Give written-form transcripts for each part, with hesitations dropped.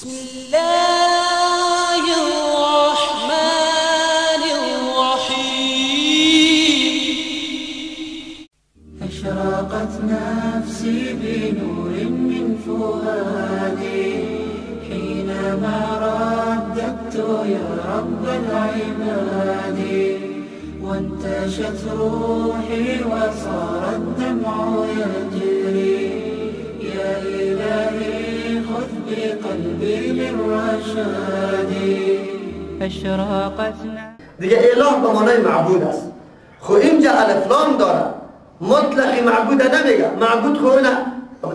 بسم الله الرحمن الرحيم أشرقت نفسي بنور من فؤادي حينما رددت يا رب العباد وانتشت روحي وصار الدمع يجري يا إلهي خذ بقلبي للرشاد أشرقت دیگه اله به معنای معبود است. خو اینجا الف لام داره، مطلقی معبود نمیگه. معبود خو نه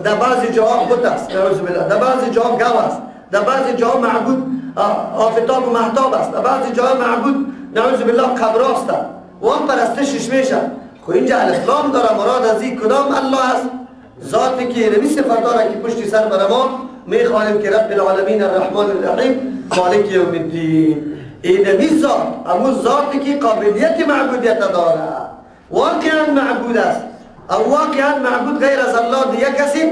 در بعضی جاها بت است، نعوذ بالله، در بعضی جاها گاو است، در بعضی جاها معبود آفتاب و مهتاب است، در بعضی جاها معبود نعوذ بالله قبر است و هم پرستشش میشه. خو اینجا الف لام داره، مراد از این کدام الله است؟ ذاتی که نمی صفت داره که پشت سر بر ما میخوانیم که رب العالمین الرحمن الرحیم مالک یوم الدین. این ذات، اما ذاتی که قابلیت معبودیت داره، واقعا معبود است. او واقعا معبود غیر از الله دیگه کسی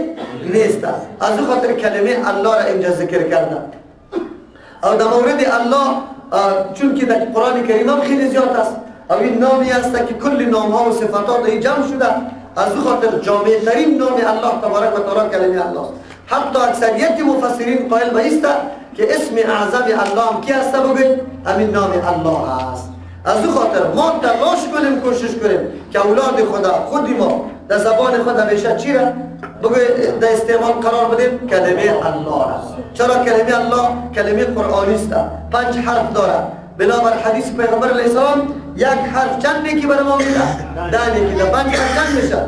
نیست. از او خاطر کلمه الله را اینجا ذکر کرده. او در مورد الله چون که در قرآن کریم هم خیلی زیاد است، او این نامی است که کل نام ها و صفات ها جمع شده. از او خاطر جامع ترین نام الله تبارک و تعالی کلمه الله است. حتی اکثریت مفسرین قائل به است که اسم اعظم الله هم کی است؟ بگید همین نام الله است. از او خاطر ما تلاش کنیم، کوشش کنیم که اولاد خودی ما در زبان خود همیشه چی را بگید در استعمال قرار بدیم؟ کلمه الله است. چرا کلمه الله کلمه قرآنی است، 5 حرف داره. بنابر حدیث پیغمبر علیه السلام یک حرف چند نیکی بر ما میده؟ 10 نیکی. در 5 حرف چند میشه؟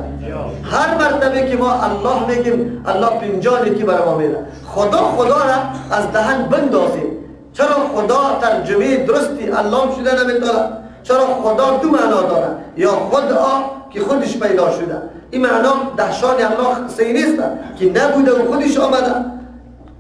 هر مرتبه که ما الله میگیم الله 50 نیکی بر ما میده. خدا را از دهن بندازیم. چرا خدا ترجمه درستی الله شده نمیتونه؟ چرا خدا دو معنا داره، یا خدا که خودش پیدا شده، این معنا در شان الله صحیح نیست که نبوده و خودش آمده،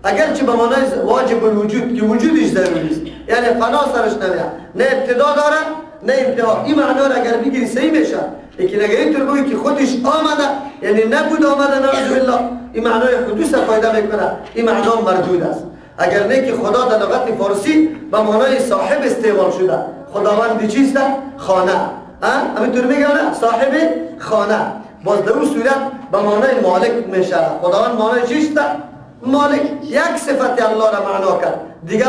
اگرچه به معنای واجب الوجود که وجودش ضروری است، یعنی فنا سرش نمیاد، نه ابتدا داره نه انتها. این معنا را اگر بگیری صحیح میشه، لیکن اگر اینطور بگی که خودش آمده یعنی نبود آمده، نعوذ بالله، این معنای حدوث پیدا میکنه، این معنا مردود است. اگر نه که خدا در لغت فارسی به معنای صاحب استعمال شده. خداوند چیست؟ خانه. همینطور میگه نه؟ صاحب خانه. باز در اون صورت به معنای مالک میشه. خداوند معنای چیست؟ مالک. یک صفت الله را معنا کرد، دیگه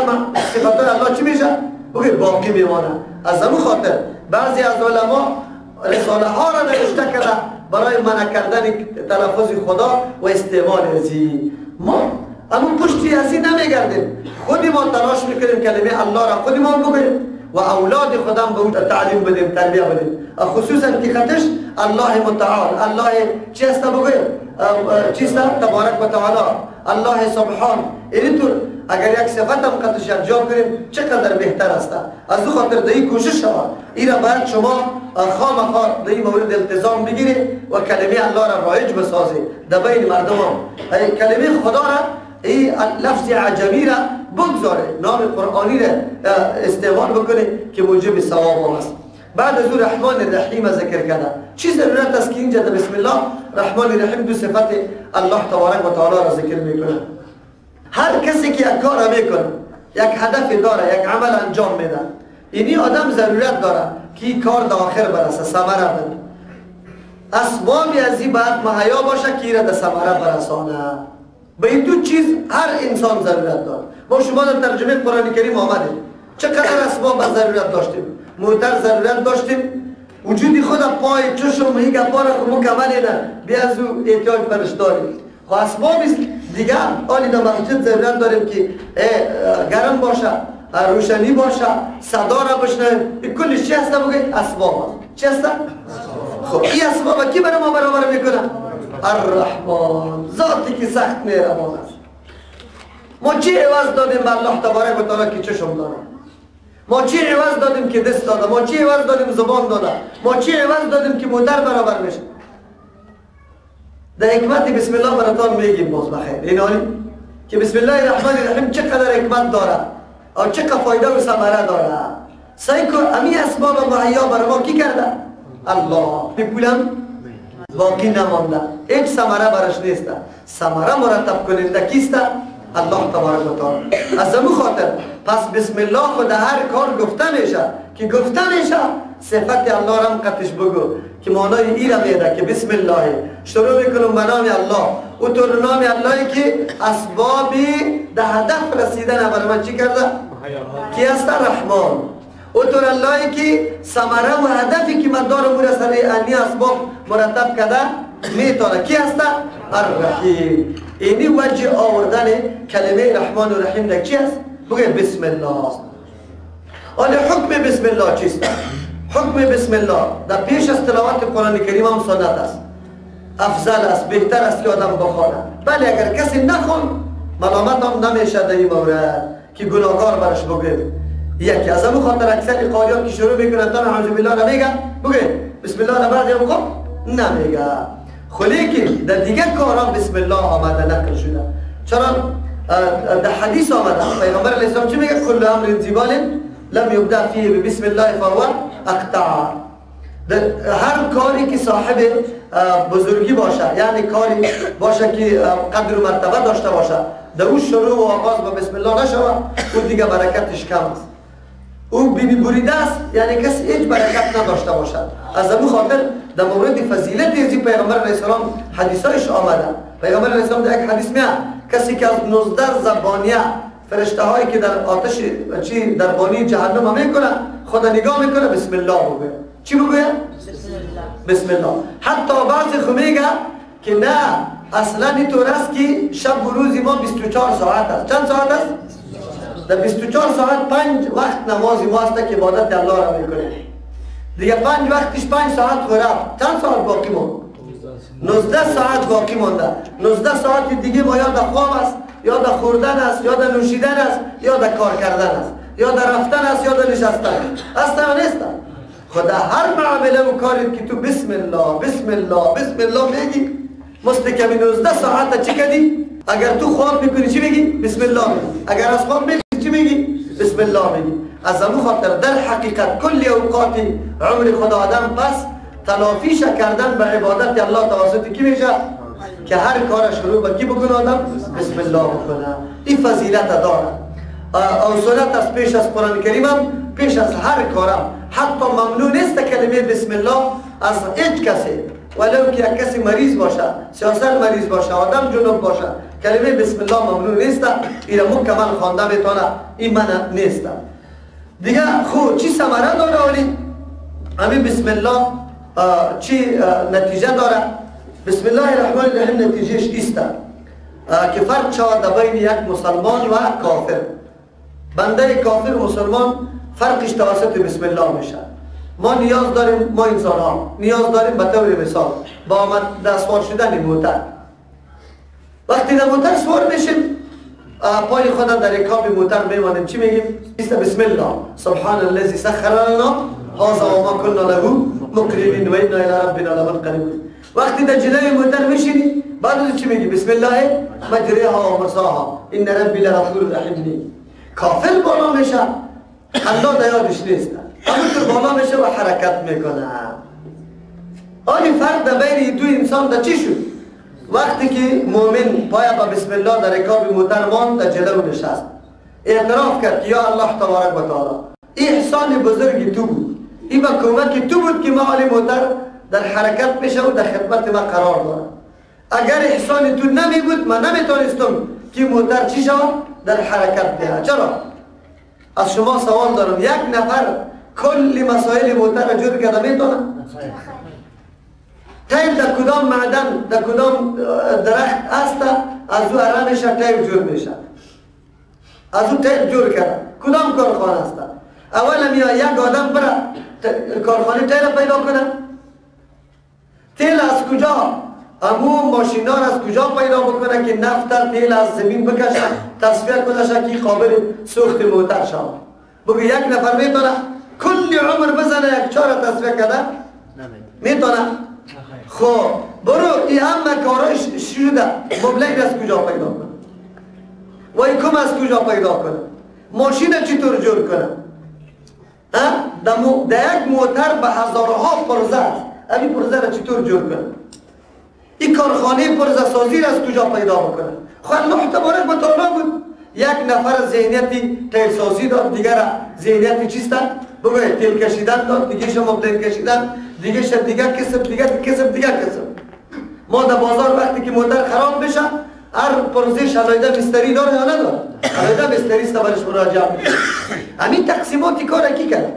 صفت الله چی میشه؟ بگید باقی میمانه. از همون خاطر بعضی از علما رساله ها را نوشته کرده برای منع کردن تلفظ خدا و استعمال ازی. ما اما پشتی ازی نمیگردیم، خودی ما تلاش میکنیم کلمه الله را خودی ما بگیم و اولاد خودم به اون تعلیم بدیم، تربیه بدیم. خصوصا که خطش الله متعال، الله چی است بگیم؟ چیست؟ تبارک و تعالی، الله سبحان. اینطور اگر یک صفت هم خطش یکجا کنیم چقدر بهتر است. از او خاطر در این کوشش شما این را باید شما خامخا در این مورد التزام بگیرید و کلمه الله را رایج بسازید در بین مردم. کلمه خدا را این لفظ عجمی را بگذاره، نام قرآنی را استعمال بکنه که موجب ثواب است. بعد از او رحمان الرحیم ذکر کرده. چی ضرورت است که اینجا بسم الله رحمان الرحیم دو صفت الله تبارک و تعالی را ذکر میکنه؟ هر کسی که یک کار میکنه، یک هدف داره، یک عمل انجام میده، اینی آدم ضرورت داره که این کار در آخر برسه، ثمره بده. اسبابی از این باید مهیا باشه که این را در ثمره برسانه. به این دو چیز هر انسان ضرورت داره. ما شما در ترجمه قرآن کریم آمدیم چقدر اسباب ضرورت داشتیم. موتر ضرورت داشتیم، وجودی خود پای چشم هیچ گپا را مکمل نه، بیا از او احتیاج برش داریم. خب اسباب دیگه آلی در مسجد ضرورت داریم که گرم باشه، روشنی باشه، صدا را بشنویم. کلش چی هست بگید؟ اسباب هست. چی هست؟ خب این اسباب کی برای ما برابر میکنه؟ الرحمن، ذاتی که سخت مهربان است. ما چی عوض دادیم به الله تبارک و تعالی که چشم داره؟ ما چی عوض دادیم که دست داده؟ ما چی عوض دادیم زبان داده؟ ما چی عوض دادیم که مدر برابر میشه؟ در حکمت بسم الله براتان میگیم باز بخیر این حالی که بسم الله الرحمن الرحیم چقدر حکمت داره او چقدر فایده و ثمره داره. سعی کن امی اسباب مهیا برای ما کی کرده؟ الله. پولم باقی نمانده، هیچ ثمره برش نیست. ثمره مرتب کننده کیست؟ الله تبارک و تعالی. از همون خاطر پس بسم الله خود هر کار گفته میشه که گفته میشه صفت الله را هم قطش بگو که معنای ای را میده که بسم الله شروع میکنم به نام الله او طور نام اللهی که اسبابی ده هدف رسیدن بر من چی کرده؟ کی هست؟ رحمان. او طور اللهی که ثمره و هدفی که من دارم او را سر انی اسباب مرتب کرده میتونه. کی هست؟ الرحیم. اینی وجه آوردن کلمه رحمان و رحیم در چی هست؟ بگه بسم الله. حالا حکم بسم الله چیست؟ حکم بسم الله در پیش از تلاوت قرآن کریم هم سنت است، افضل است، بهتر است که آدم بخونه. بله اگر کسی نخون ملامت هم نمیشه در این مورد که گناهکار برش بگه. یکی از همون خاطر اکثر قاریان که شروع میکنن تا اعوذ بالله نمیگن بگه بسم الله نبرد هم خب نمیگه. خلیکی در دیگه کاران بسم الله آمده نقل شده. چرا در حدیث آمده پیغمبر علیه السلام چی میگه؟ کل امر زبال لم یبدأ فیه بسم الله فهو اقطع. هر کاری که صاحب بزرگی باشه یعنی کاری باشه که قدر و مرتبه داشته باشه در او شروع و آغاز با بسم الله نشوه او دیگه برکتش کم است. او بریده است یعنی کسی هیچ برکت نداشته باشد. از همون خاطر در مورد فضیلت ازی پیغمبر علیه السلام حدیثایش آمده. پیغمبر علیه السلام در یک حدیث میاد کسی که از 19 زبانیه فرشته هایی که در آتش در بانی جهنم میکنه خدا نگاه میکنه بسم الله بگه. چی بگه؟ بسم الله. حتی بعضی خو میگه که نه اصلا اینطور است که شب و روزی ما 24 ساعت است. چند ساعت است؟ در 24 ساعت 5 وقت نمازی ما است که عبادت الله را میکنه. دیگه 5 وقتش 5 ساعت خوره. چند ساعت باقی مونده؟ 19 ساعت باقی مونده. 19 ساعت دیگه ما یا در خواب است یا در خوردن است یا در نوشیدن است یا در کار کردن است یا در رفتن است یا در نشستن است یا نیست. خدا هر معامله و کاری که تو بسم الله بسم الله بسم الله میگی مستقیمی 19 ساعت چی کردی؟ اگر تو خواب میکنی چی میگی؟ بسم الله میگی. اگر از خواب میگی چی میگی؟ بسم الله میگی. از همون خاطر در حقیقت کل اوقات عمر خدا آدم پس تلافیش کردن به عبادت الله توسط کی میشه؟ که هر کار شروع با کی بکنه آدم؟ بسم الله بکنه. این فضیلت داره. او سنت از پیش از قرآن کریم هم پیش از هر کارم حتی ممنوع نیست کلمه بسم الله از هیچ کسی ولو که یک کسی مریض باشه سیاست مریض باشه آدم جنوب باشه کلمه بسم الله ممنوع نیست. این مکمل خوانده میتونه این من نیست. دیگه خب چی ثمره داره ولی همین بسم الله چی نتیجه داره؟ بسم الله الرحمن الرحیم نتیجهش ایست که فرق شود بین یک مسلمان و کافر. بنده کافر و مسلمان فرقش توسط بسم الله میشه. ما نیاز داریم، ما انسان ها نیاز داریم به طور مثال با آمد دستوار شدن موتر. وقتی در موتر سوار میشیم پای خدا در رکاب موتر میمانیم چی میگیم؟ بسم الله سبحان الذی سخر لنا هذا و ما كنا له مقرنین و انا الی ربنا لمنقلبون. وقتی در جلوی موتر میشینی بعد چی میگی؟ بسم الله مجریها و مرساها ان ربی لغفور رحیم. کافر بالا میشه الله در یادش نیست همونطور بالا میشه و حرکت میکنه. آنی فرق در بین دو انسان در چی شد؟ وقتی که مومن پای با بسم الله در رکاب موتر ماند در جلو نشست اعتراف کرد یا الله تبارک و تعالی این احسان بزرگی تو بود، این با کمک تو بود که ما علی موتر در حرکت میشه و در خدمت ما قرار داره. اگر احسان تو نمی بود من نمیتونستم که موتر چی شود؟ در حرکت بیاره. چرا؟ از شما سوال دارم یک نفر کل مسائل موتر را جور کرده میتونه؟ تیل در کدام معدن در کدام درخت است از او اره میشه تیل جور میشه. از او تیل جور کرده کدام کارخانه است؟ اول میاد یک آدم برا کارخانه تیل پیدا کنه. تیل از کجا؟ امو ماشینار از کجا پیدا بکنه که نفت تیل از زمین بکشه تصفیه کنه که قابل سوخت موتر شود. بگو یک نفر میتونه کلی عمر بزنه یک چهار تصفیه کنه؟ میتونه؟ خب برو این همه کارش شده مبلغ از کجا پیدا کنه؟ و این کم از کجا پیدا کنه؟ ماشین چطور جور کنه؟ در یک موتر به هزارها پرزه است. این پرزه را چطور جور کنه؟ این کارخانه پرزسازی را از کجا پیدا بکنه؟ خب الله تبارک و تعالی بود. یک نفر ذهنیتی تیلسازی داد، دیگر ذهنیتی چیست؟ بگوید تیل کشیدن داد، دیگه شما مبلین کشیدن، دیگه شد دیگر کسب، دیگر کسب. ما در بازار وقتی که موتر خراب بشه هر پرزه شلایده مستری داره یا نداره؟ شلایده مستری است برش مراجعه میکنه. همین تقسیماتی کار کی کرد؟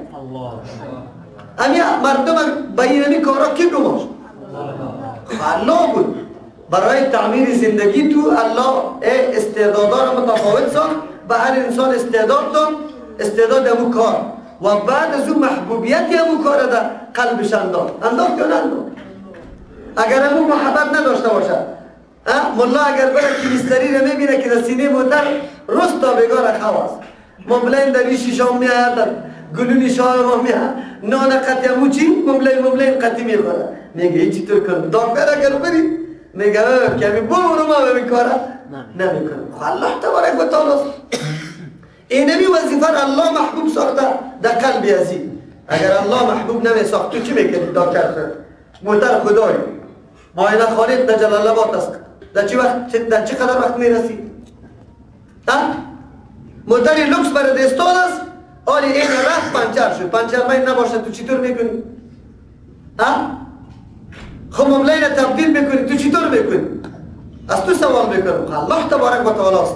همین مردم به این کارا کی گماشت؟ الله بود. برای تعمیر زندگی تو الله استعدادها را متفاوت ساخت، به هر انسان استعداد داد، استعداد همون کار و بعد از اون محبوبیتی همون کار در قلبش انداخت یا ننداخت. اگر همون محبت نداشته باشد، ملا اگر برای که مستری را میبینه که در سینه موتر رست تا بگار خواست، مبلین در این شیشان میاد، در گلونی شاه میاد، نان قطعی همون چی؟ مبلین قطعی میخوره. میگه هیچی طور کن داکتر اگر برید میگه کمی برو ما به کارا نمیکنم. الله تبارک و تعالی اینمی وظیفه الله محبوب ساخته در قلب ازی. اگر الله محبوب نمی ساخت تو چی میکنی؟ داکتر موتر خدایی معاینه خانه در جلال آباد است، در چه قدر وقت میرسی؟ موتر لوکس برای دستان است، آلی این رفت پنچر شد، پنچر باید نباشه تو چطور میکنی؟ خب مبلین تبدیل میکنی تو چطور میکنی؟ از تو سوال میکنم. الله تبارک و تعالی است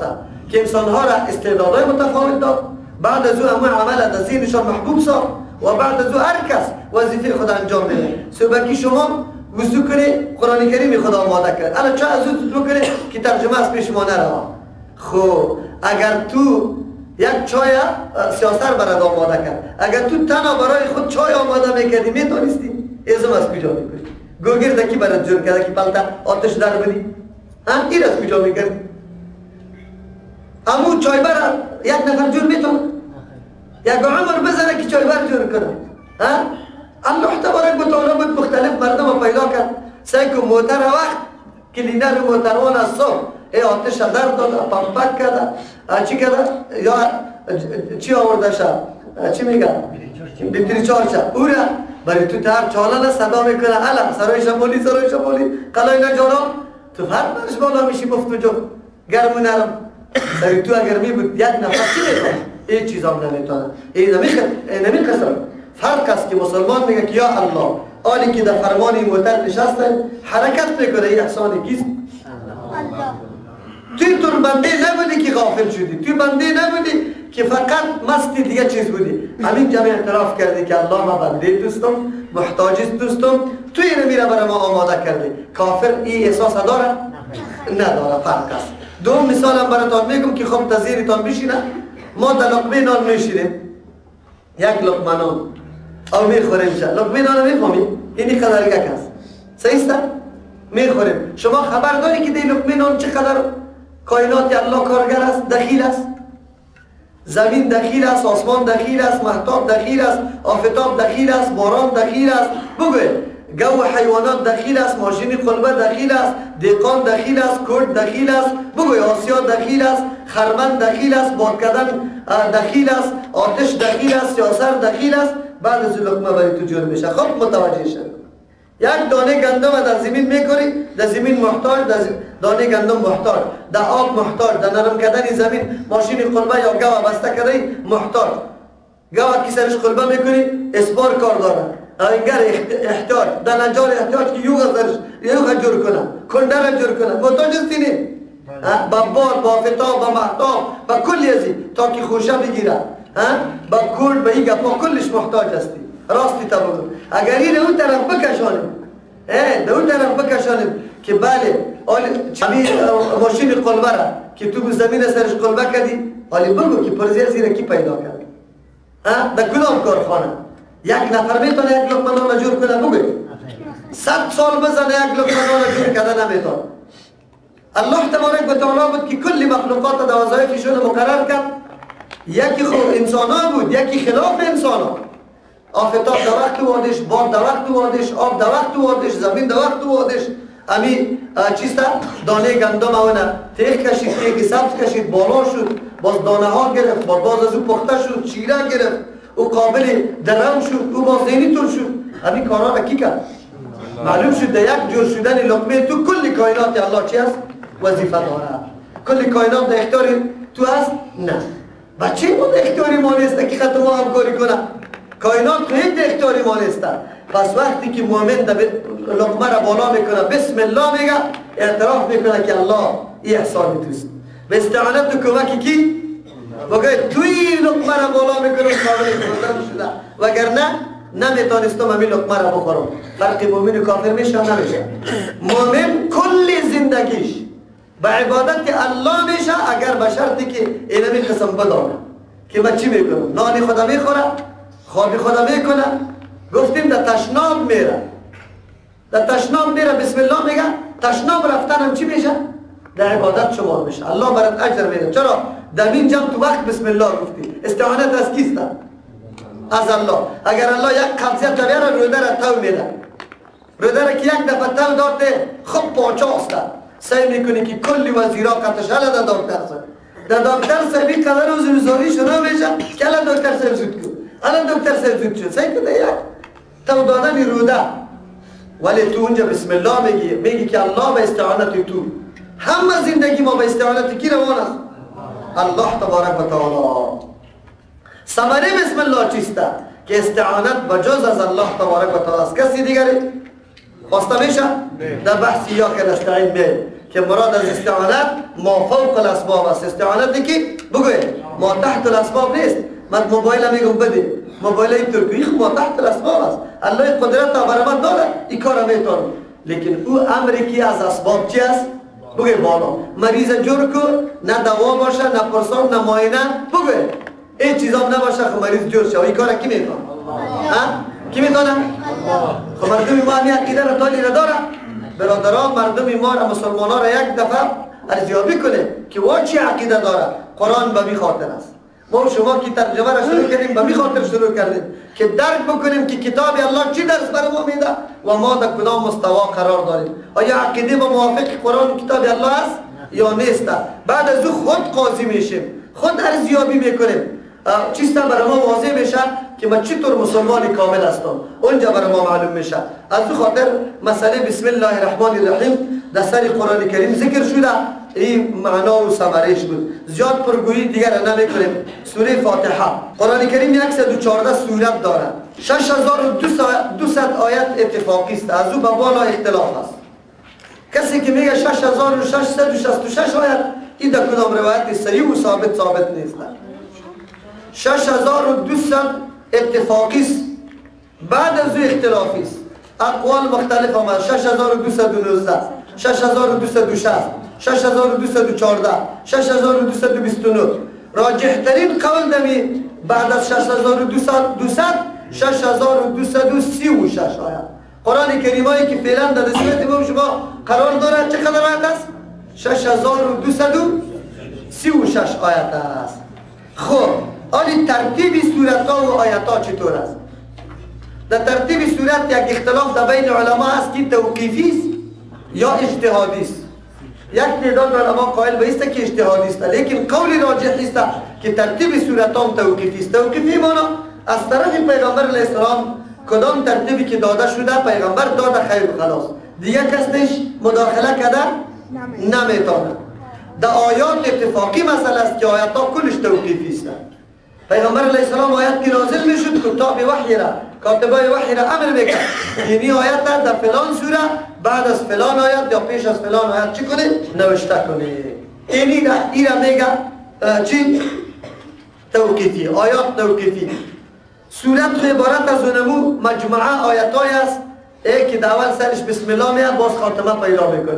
که انسانها را استعدادهای متفاوت داد، بعد از او همون عمل از ذهنشان محبوب ساخت و بعد از او هر کس وظیفه خود انجام میده. صبحی شما وضو کنی قرآن کریم خدا آماده کرد، الان چه از او کنی که ترجمه از پیش ما نروا. خب اگر تو یک چای سیاستر برات آماده کرد، اگر تو تنها برای خود چای آماده میکردی میتونستی؟ ازم از کجا میکنی؟ گوگرد کی برات جور کرده که پلتا آتش در بدی؟ این از کجا میکردی؟ همون چای بر یک نفر جور میتونه؟ یک عمر بزنه که چای بر جور کنه. الله تبارک و تعالی بود مختلف مردم پیدا کرد. سعی کن موتر وقت کلینر موتروان از صبح آتش در داده، پمپک کرده، چی کرده؟ یا چی آورده شد؟ چی میگه؟ بیتری چارچه او را برای تو تر چالانه صدا میکنه، علم سرای شمالی قلای نجارا تو فرد برش بالا میشی مفت و جو گرم و نرم. برای تو اگر می بود یک نفر چی میکنه؟ این چیز هم نمیتونه. این نمیخواستم فرد کس که مسلمان میگه که یا الله آلی که در فرمانی موتر نشسته حرکت میکنه، این احسانی کیست؟ توی تو بنده نبودی که غافل شدی، توی بنده نبودی که فقط مستی دیگه چیز بودی. همین جمع اعتراف کردی که الله ما بنده دوستم، محتاجیست دوستم، توی نمیره برای ما آماده کردی. کافر این احساس داره؟ نداره. فرق است. دوم مثالم براتان میگم که خب تزیرتان بشینه. ما در لقمه نان میشینیم، یک لقمه نان او میخوریم شد. لقمه نان میفهمی؟ اینی قدر یک است. صحیح است؟ میخوریم. شما خبر داری که دی لقمه نان چقدر کائنات الله کارگر است، دخیل است؟ زمین دخیل است، آسمان دخیل است، مهتاب دخیل است، آفتاب دخیل است، باران دخیل است. بگوید گو حیوانات دخیل است، ماشین قلبه دخیل است، دیقان دخیل است، کرد دخیل است. بگوید آسیا دخیل است، خرمن دخیل است، باد کردن دخیل است، آتش دخیل است، سیاسر دخیل است. بعد از لقمه برای تو جور میشه. خب متوجه شد. یک دانه گندم در زمین میکنی، در زمین محتاج، در دانه گندم محتاج، در آب محتاج، در نرم کردن زمین ماشین قلبه یا گوه بسته کردن محتاج. گوه کی سرش قلبه میکنی اسبار کار داره، انگر احتیاج، در نجار احتیاج که یوغ جور کنه، کندر جور کنه، محتاج هستی نی؟ با باد، با آفتاب، با محتاب، با کلی ازی تا که خوشه بگیره، با کل، با این گپا کلش محتاج هستی. راستی تا بگو اگر این اون طرف بکشانیم، در اون طرف بکشانیم که بله ماشین قلبه را که تو زمین سرش قلبه کردی، حالی بگو که پرزیر زیره کی پیدا کرد؟ در کدام کارخانه؟ یک نفر میتونه یک لقمه نان جور کنه؟ بگوی 100 سال بزنه یک لقمه نان جور کرده نمیتونه. الله تبارک و تعالی بود که کلی مخلوقات در وظایفشون مقرر کرد. یکی خود انسان ها بود، یکی خلاف انسان ها. آفتاب در وقت وادش، باد در وقت وادش، آب در وقت وادش، زمین در وقت وادش. امی چیستا دانه گندم اونه تیغ کشید، تیغ سبز کشید، بالا شد، باز دانه ها گرفت، باز از او پخته شد، شیره گرفت، او قابل درم شد، او باز زینی تر شد. امی کارا را کی کرد؟ معلوم شد یک جور شدن لقمه تو کل کائنات الله چی است؟ وظیفه داره. کل کائنات در اختیار تو است؟ نه. بچه ما در اختیار ما نیست که خط ما همکاری کنه. کائنات خیلی در اختیار ما نیست. پس وقتی که مؤمن لقمه را بالا میکنه بسم الله میگه، اعتراف میکنه که الله این احسان توست. به استعانت و کمکی کی؟ بگه توی لقمه را بالا میکنه کامل خوردن شده، وگرنه نمیتونستم همین لقمه را بخورم. فرق مؤمن و کافر میشه نمیشه. مؤمن کل زندگیش به عبادت الله میشه اگر به شرطی که اینمی قسم بدانه که من چی میکنم. نانی خدا میخوره، خوابی خدا میکنه، گفتیم در تشناب میره، در تشناب میره بسم الله میگه، تشناب رفتن هم چی میشه؟ در عبادت شمار میشه، الله برات اجر میده. چرا؟ در این جمع تو وقت بسم الله گفتی. استعانت از کیست؟ از الله. اگر الله یک قبضیت بیاره روده را تو میده، روده را که یک دفعه تو داده خب پاچاست، سعی میکنی که کلی وزیرا قطش حالا در دکتر صاحب، در دکتر صاحبی قدر روز روزاری شروع میشه که الان دکتر صاحب زود کن، الان دکتر صاحب زود شد، سعی کنه یک تو دادن روده. ولی تو اونجا بسم الله میگی که الله به استعانت تو. همه زندگی ما به استعانت کی روان است؟ الله تبارک و تعالی. ثمره بسم الله چیسته؟ که استعانت بجز از الله تبارک و تعالی است. کسی دیگری خواسته میشه؟ در بحث یا که نستعین میل که مراد از استعانت ما فوق الاسباب است. استعانتی که بگوید ما تحت الاسباب نیست. من موبایل میگم بده، موبایل ترکی خب ما تحت الاسباب است. الله قدرت و برامت داره این کار میتونه، لیکن او امری که از اسباب چی است؟ بگوی بالا. مریض جور کن، نه دوا باشه، نه پرسان، نه معاینه، بگوی این چیزا نباشه خب مریض جور شه. این کار کی میکنه؟ کی میکنه؟ خب مردم ما همین عقیده را تالی نداره. برادران مردم ما را مسلمان ها را یک دفعه ارزیابی کنه که وا چی عقیده داره. قرآن به می خاطر است. ما و شما که ترجمه را شروع کردیم به می خاطر شروع کردیم که درک بکنیم که کتاب الله چی درس بر ما میده و ما در کدام مستوا قرار داریم. آیا عقیده با موافق قرآن و کتاب الله است یا نیست؟ بعد از او خود قاضی میشیم، خود ارزیابی میکنیم. چیستا برای ما واضح میشه که من چطور مسلمان کامل هستم، اونجا برای ما معلوم میشه. از او خاطر مسئله بسم الله الرحمن الرحیم در سر قرآن کریم ذکر شده. این معنا و ثمرهش بود. زیاد پرگویی دیگر نمیکنیم. سوره فاتحه قرآن کریم 114 سورت داره، 6200 آیت اتفاقی است، از او به بالا اختلاف است. کسی که میگه 6666 آیت این در کدام روایت صحیح و ثابت نیست. 6200 اتفاقی است، بعد از او اختلافی است. اقوال مختلف آمد. 6219 6260 6214 6229. راجح ترین قول دمی بعد از 6200 6236 آیت. قرآن کریم هایی که فعلا در صورت امام شما قرار دارد چقدر آیت است؟ 6236 آیت است. خب آلی ترتیب صورت ها و آیت ها چطور است؟ در ترتیب صورت یک اختلاف در بین علما است که توقیفی است یا اجتهادی است. یک تعداد علما قائل به است که اجتهادی است، لیکن قول راجح است که ترتیب صورت ها توقیفی است. توقیفی مانا از طرف پیغمبر علیه السلام کدام ترتیبی که داده شده پیغمبر داده خیر و خلاص، دیگه کسش مداخله کرده نمیتونه. در آیات اتفاقی مسئله است که آیات ها کلش توقیفی است. پیغمبر علیه السلام آیت که نازل میشد کتاب وحی را، کاتبای وحی را امر میکرد یعنی آیت در فلان سوره بعد از فلان آیت یا پیش از فلان آیت چی کنه؟ نوشته کنه. اینی را میگه چی؟ توقیفی، آیات توقیفی. سورت عبارت از اونمو مجموعه آیت های است که در اول سرش بسم الله میاد باز خاتمه پیدا میکنه.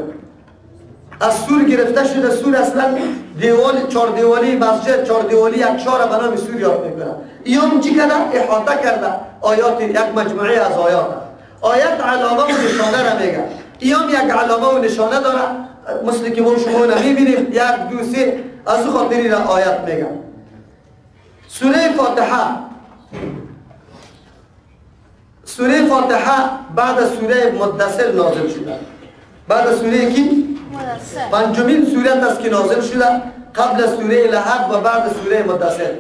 از سور گرفته شده. سور اصلا دیوال چهار دیوالی مسجد، چهار دیوالی یک شهر به نام سور یاد میکنه. ایام چی کرده؟ احاطه کرده آیات، یک مجموعه از آیات. آیت علامه و نشانه را میگه. ایام یک علامه و نشانه داره، مثل که ما شما نمیبینیم 1 2 3 از او خاطری را آیت میگه. سوره فاتحه بعد از سوره مدثر نازل شده. بعد از سوره کی؟ پنجمین سورت است که نازل شده، قبل از سوره لحد و بعد از سوره مدثر.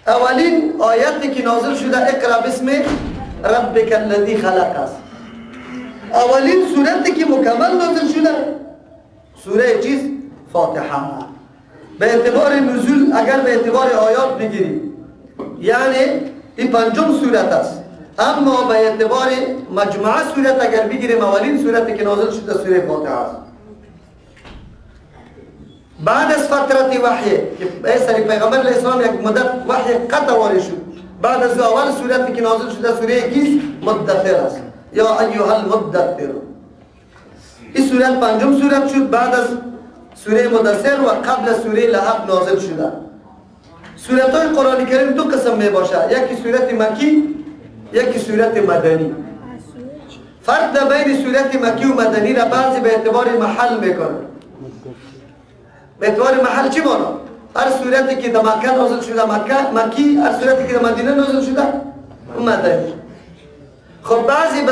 اولین آیتی که نازل شده اقرا بسم ربک الذی خلق است. اولین سورتی که مکمل نازل شده سوره چیز؟ فاتحه. به اعتبار نزول اگر به اعتبار آیات بگیریم یعنی این پنجم سورت است، اما به اعتبار مجموعه سورت اگر بگیریم اولین سورتی که نازل شده سوره فاتحه است. بعد از فترت وحی که سری پیغمبر علیه السلام یک مدت وحی قطع وارد شد، بعد از اول سورتی که نازل شده سوره کیست؟ مدثر است یا ایها المدثر. این سورت پنجم سورت شد بعد از سوره مدثر و قبل از سوره لهب نازل شده. سورت های قرآن کریم دو قسم می باشه، یکی سورت مکی یکی سورت مدنی. فرق بین سورت مکی و مدنی را بعضی به اعتبار محل میکنه. به اعتبار محل چی مانا؟ هر صورتی که در مکه نازل شده مکی، هر صورتی که در مدینه نازل شده مدنی. خب بعضی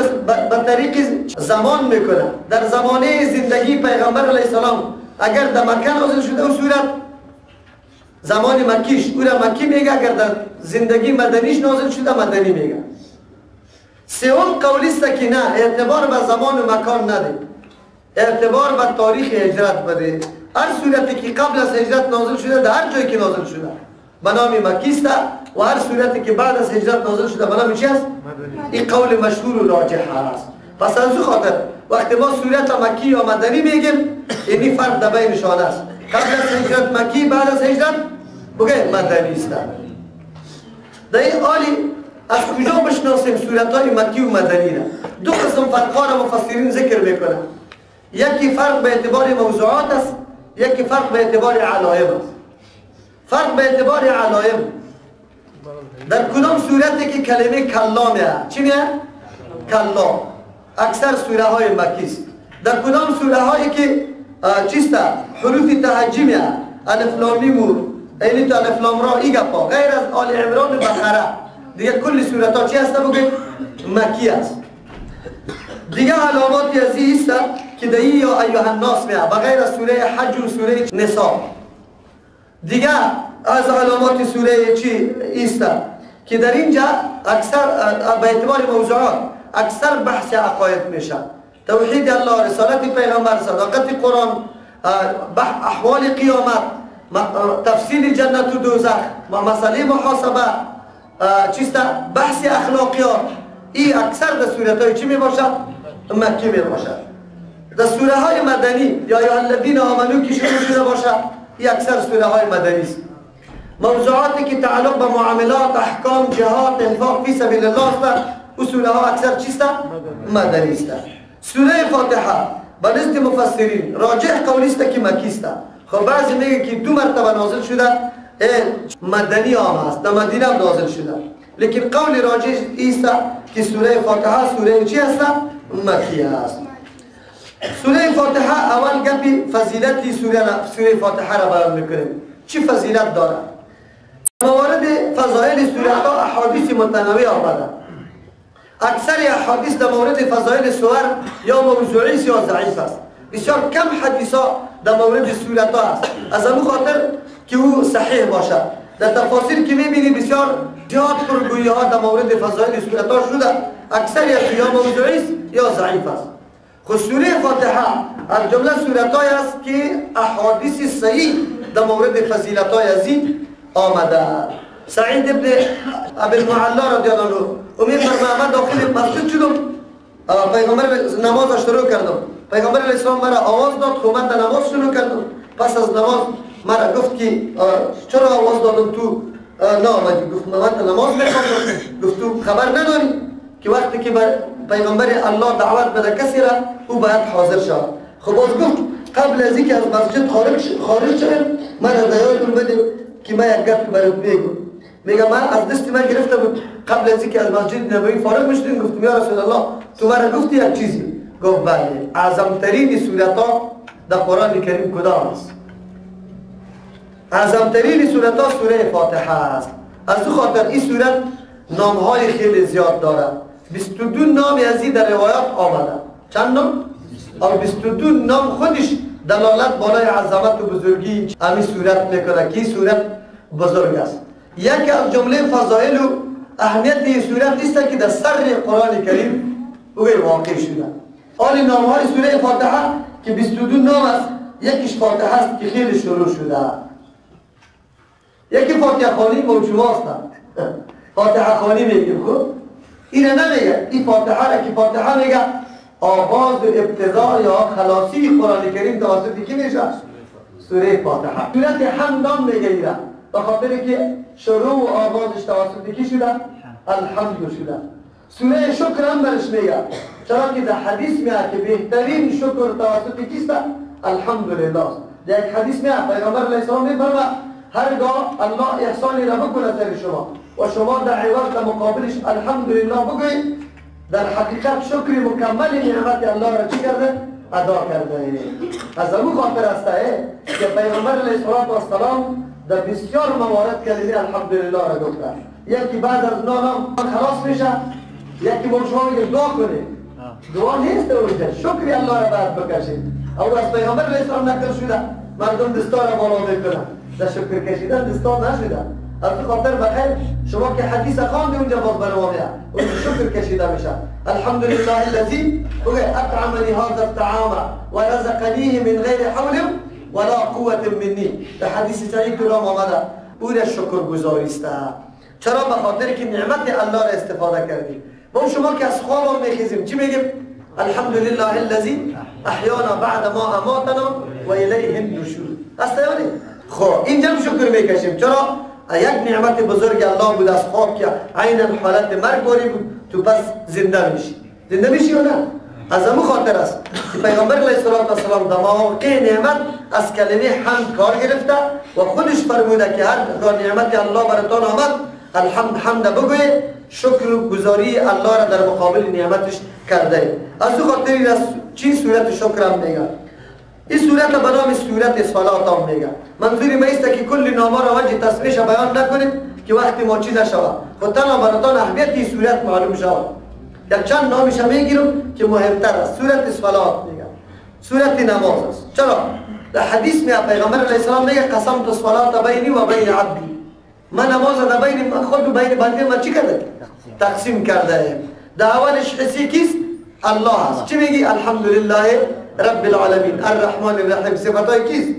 به طریق زمان میکنه. در زمانه زندگی پیغمبر علیه السلام اگر در مکه نازل شده او صورت زمان مکیش او را مکی میگه، اگر در زندگی مدنیش نازل شده مدنی میگه. سوم قولیست که نه، اعتبار به زمان و مکان نده، اعتبار به تاریخ هجرت بده. هر صورتی که قبل از هجرت نازل شده در هر جایی که نازل شده به نام مکی است و هر صورتی که بعد از هجرت نازل شده به نام چی است؟ این قول مشهور و راجح است. پس از خاطر وقتی ما صورت مکی یا مدنی میگیم اینی فرق در بینشان است. قبل از هجرت مکی، بعد از هجرت بگه مدنی است. در این حالی از کجا بشناسیم صورت های مکی و مدنی را؟ دو قسم فرقا را مفسرین ذکر میکنند. یکی فرق به اعتبار موضوعات است، یکی فرق به اعتبار علائم است. فرق به اعتبار علائم در کدام صورتی که کلمه کلا میاد چی میاد؟ کلا اکثر سوره های مکی است. در کدام سوره هایی که چیست؟ حروف تهجی میاد، الف لام میم اینی تا الف لام را ای گپا، غیر از آل عمران و بقره دیگه کل سورت ها چی هست بگید؟ مکی است. دیگه علاماتی از این است که در یا ایها الناس میاد بغیر از سوره حج و سوره نساء. دیگه از علامات سوره چی است که در اینجا اکثر به اعتبار موضوعات اکثر بحث عقاید میشه، توحید الله، رسالت پیغمبر، صداقت قرآن، احوال قیامت، تفصیل جنت و دوزخ، مسئله محاسبه، چیست بحث اخلاقیات. این اکثر در صورت های چی می باشد؟ مکی می باشد. در سوره های مدنی یا ایها الذین آمنو که شروع شده باشد این اکثر سوره های مدنی است. موضوعاتی که تعلق به معاملات، احکام، جهاد، انفاق فی سبیل الله است و سوره ها اکثر چیست؟ مدنی است. سوره فاتحه به نزد مفسرین راجح قولی است که مکی است. خب بعضی میگه که دو مرتبه نازل شده مدنی هم است، در مدینه هم نازل شده، لیکن قول راجح است که سوره فاتحه سوره چی است؟ مکی است. سوره فاتحه اول گپی فضیلتی سوره فاتحه را بیان میکنیم. چی فضیلت داره؟ موارد فضایل سوره ها احادیث متنوع آمده. اکثر احادیث در مورد فضایل سور یا موضوعی است یا ضعیف است. بسیار کم حدیث ها در مورد سورت ها است، از همون خاطر که او صحیح باشد. در تفاسیر که میبینی بسیار زیاد پرگویی ها در مورد فضایل سورت ها شده، اکثر یا موضوعی است یا ضعیف است. خود سوره فاتحه از جمله سورت های است که احادیث صحیح در مورد فضیلت های ازی آمده. سعید ابن ابی المعلا رضی الله عنه میفرماید من داخل مسجد شدم، پیغمبر نماز شروع کردم، پیغمبر علیه السلام مرا آواز داد، خب من نماز شروع کردم. پس از نماز مرا گفت که چرا آواز دادم تو نامدی؟ گفت من نماز میخوام. گفت تو خبر نداری که وقتی که پیغمبر الله دعوت بده کسی را او باید حاضر شود. خب باز گفت قبل از اینکه از مسجد خارج شدم من هدایتون بده که من یک گپ برات بگم. میگه من از دست من گرفتم قبل از اینکه از مسجد نبوی فارغ بشیم. گفتم یا رسول الله تو مرا گفتی یک چیزی؟ گفت بله، اعظم ترین سورت ها در قرآن کریم کدام است؟ اعظم ترین سورت ها سوره فاتحه است. از دو خاطر این سورت نام های خیلی زیاد دارد. 22 نام از این در روایات آمده. چند نام؟ اور 22 نام خودش دلالت بالای عظمت و بزرگی همین سورت میکنه که این سورت بزرگ است. یکی از جمله فضائل و اهمیت این سورت است که در سر قرآن کریم واقع شده. آن نامهای سوره فاتحه که 22 نام است، یکیش فاتحه است که خیلی شروع شده. یکی فاتحه خوانی موجوه هستند. فاتحه خوانی میگیم. خب اینه نمیگه. این فاتحه را که فاتحه میگه آغاز و ابتدا یا خلاصی قرآن کریم توسط کی میشه؟ سوره فاتحه. سورت حمد میگه ایره، به خاطر که شروع و آغازش توسط کی شده؟ الحمد شده. سوره شکر هم برش میگه، چرا که در حدیث میگه که بهترین شکر توسط کیست؟ الحمدلله. در یک حدیث میگه پیغمبر علیه السلام میفرمه هرگاه الله احسانی را بکنه سر شما و شما در عوض در مقابلش الحمدلله بگویید، در حقیقت شکر مکمل نعمت الله را چی کرده؟ ادا کرده. از اون خاطر است که پیغمبر علیه السلام در بسیار موارد کلمه الحمدلله را گفته. یکی بعد از نام خلاص میشه، یکی با شما میگه دعا کنه. دعا نیست اونجا، شکر الله را باید بکشید. او از پیغمبر علیه السلام نقل شده مردم دستا را بالا میکنن، در شکر کشیدن دستا نشده. از خاطر بخیر شما که حدیث خوانده اونجا باز برام میاد اون شکر کشیده میشه. الحمدلله الذی اطعمنی هذا الطعام و رزقنیه من غیر حول ولا قوة منی. در حدیث صحیح کلام آمده او را شکر گزاری است. چرا؟ به خاطر که نعمت الله را استفاده کردیم. ما شما که از خواب میخیزیم چی میگیم؟ الحمدلله الذی احیانا بعد ما اماتنا و الیه النشور. است یا نه؟ خب اینجا شکر میکشیم. چرا؟ یک نعمت بزرگ الله بود از خواب که عین حالت مرگ باری بود تو پس زنده میشی. زنده میشی یا نه؟ از همون خاطر است که پیغمبر علیه السلام در مواقع نعمت از کلمه حمد کار گرفته و خودش فرموده که هر نعمت الله براتون آمد حمد بگوی، شکر و گزاری الله را در مقابل نعمتش کرده. از او خاطر این از چی سورت شکر هم میگه. این سورت به نام سورت صلات هم میگه. منظوری ما است که کل نام‌ها را وجه تسمیش بیان نکنیم که وقتی ما چیز نشود خود تنها براتون اهمیت این سورت معلوم شود. یک چند نامش میگیرم که مهمتر است. سورت صلات میگه، سورت نماز است. چرا؟ در حدیث میگه پیغمبر علیه السلام میگه قسمت الصلاه بینی و بین عبدی، من نماز در بین خود و بین بنده من چی کرده؟ تقسیم کرده. در اولش حسی کیست؟ الله است. چی میگی؟ الحمدلله رب العالمین الرحمن الرحیم. صفتای کیست؟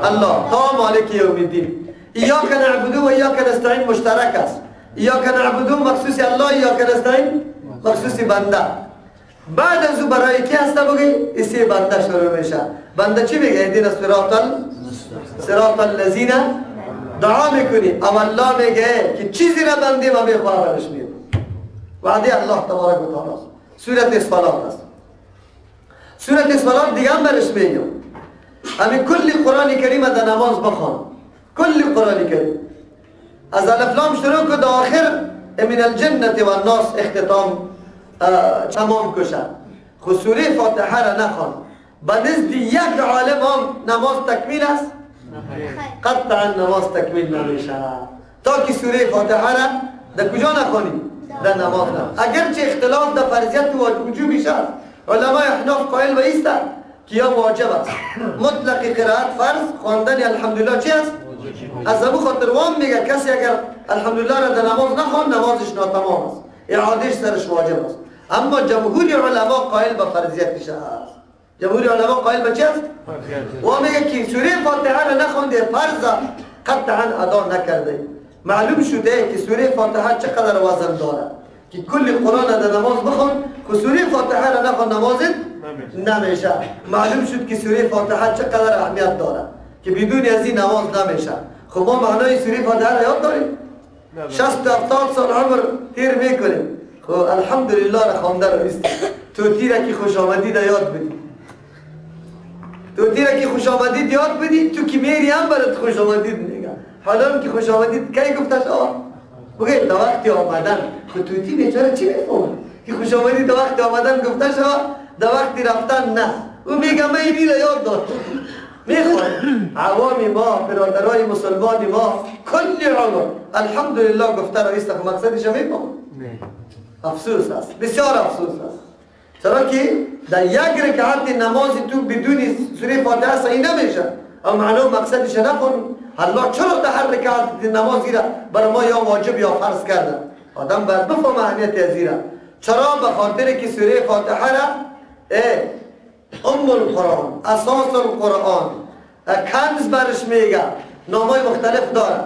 الله. تا مالک یوم الدین. ایاک نعبد و ایاک نستعین مشترک است. ایاک نعبد مخصوص الله، ایاک نستعین مخصوص بنده. بعد از او برای کی هست بگی؟ اسی بنده شروع میشه. بنده چی میگه؟ اهدنا صراط الذین دعا میکنی. او الله میگه که چیزی را بنده ما میخواه برش میده. وعده الله تبارک و تعالی است. سورت صلات است. سورت صلات دیگه هم برش میگه همین کل قرآن کریم در نماز بخوان. کل قرآن کریم از الف لام شروع که تا آخر من الجنة و الناس اختتام تمام کشن. خود سوره فاتحه را نخوان. به نزد یک عالم هم نماز تکمیل است؟ قطعا نماز تکمیل نمیشه تا که سوره فاتحه را در کجا نخوانیم؟ در نماز نه. اگرچه اختلاف در فرضیت و وجوبش است، علمای احناف قائل به ایستند که یا واجب است. مطلق قرائت فرض خواندن الحمدلله چی است؟ از ابو خاطر وام میگه کسی اگر الحمدلله را در نماز نخوان نمازش ناتمام است، اعادهش سرش واجب است. اما جمهور علما قائل به فرضیتش است. جمهور علما قائل به چی است؟ و میگه که سوره فاتحه را نخوانده فرض قطعا ادا نکرده. معلوم شده که سوره فاتحه چقدر وزن داره که کل قرآن در نماز بخوان که سوره فاتحه را نخوان نمازت نمیشه. معلوم شد که سوره فاتحه چقدر اهمیت داره که بدون از این نماز نمیشه. خب ما معنای سوره فاتحه را یاد داریم؟ 60 تا 70 سال عمر تیر میکنیم. خب الحمدلله را خوانده رو نیست. تو تیره که خوش آمدید یاد بدی. تو تیره که خوش آمدید یاد بدی، تو که میری هم برات خوش آمدید میگه. حالا که خوش آمدید کی گفته شما؟ بگه تا وقتی آمدن. خود تو تی بیچاره چی میفهمه؟ که خوش آمدید تا وقتی آمدن گفته شما، تا وقتی رفتن نه. او میگه من اینی را یاد دارم. میخوایم عوامی ما، برادرای مسلمان ما کلی عمر الحمدلله گفته را ایست. مقصدش میفهمه؟ افسوس است، بسیار افسوس است. چرا که در یک رکعت نماز تو بدون سوره فاتحه صحیح نمیشه. اما معلوم مقصدش نفهمی. الله چرا در هر رکعت نمازی را برای ما یا واجب یا فرض کرده؟ آدم باید بفهمه اهمیت از این را. چرا؟ به خاطر که سوره فاتحه را ام القرآن، اساس القرآن، کنز برش میگه، نامای مختلف داره.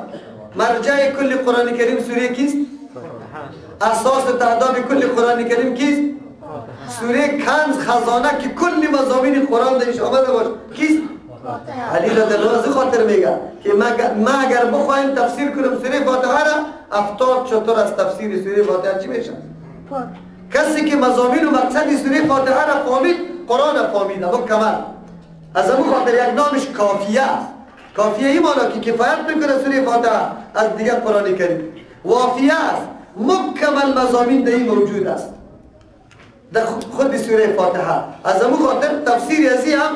مرجع کل قرآن کریم سوره کیست؟ اساس تعداد کل قرآن کریم کیست؟ سوره کنز خزانه که کل مضامین قرآن درش آمده باشه کیست؟ علی رضی الله عنه خاطر میگه که ما اگر بخوایم تفسیر کنم سوره فاتحه را 70 چطور از تفسیر سوره فاتحه چی میشه؟ کسی که مضامین و مقصد سوره فاتحه را فهمید قرآن را فهمیده مکمل. از همون خاطر یک نامش کافیه است. کافیه این مانا که کفایت میکنه سوره فاتحه از دیگر قرآن کریم. وافیه است، مکمل مضامین در این موجود است در خود سوره فاتحه. از همون خاطر تفسیر ازی هم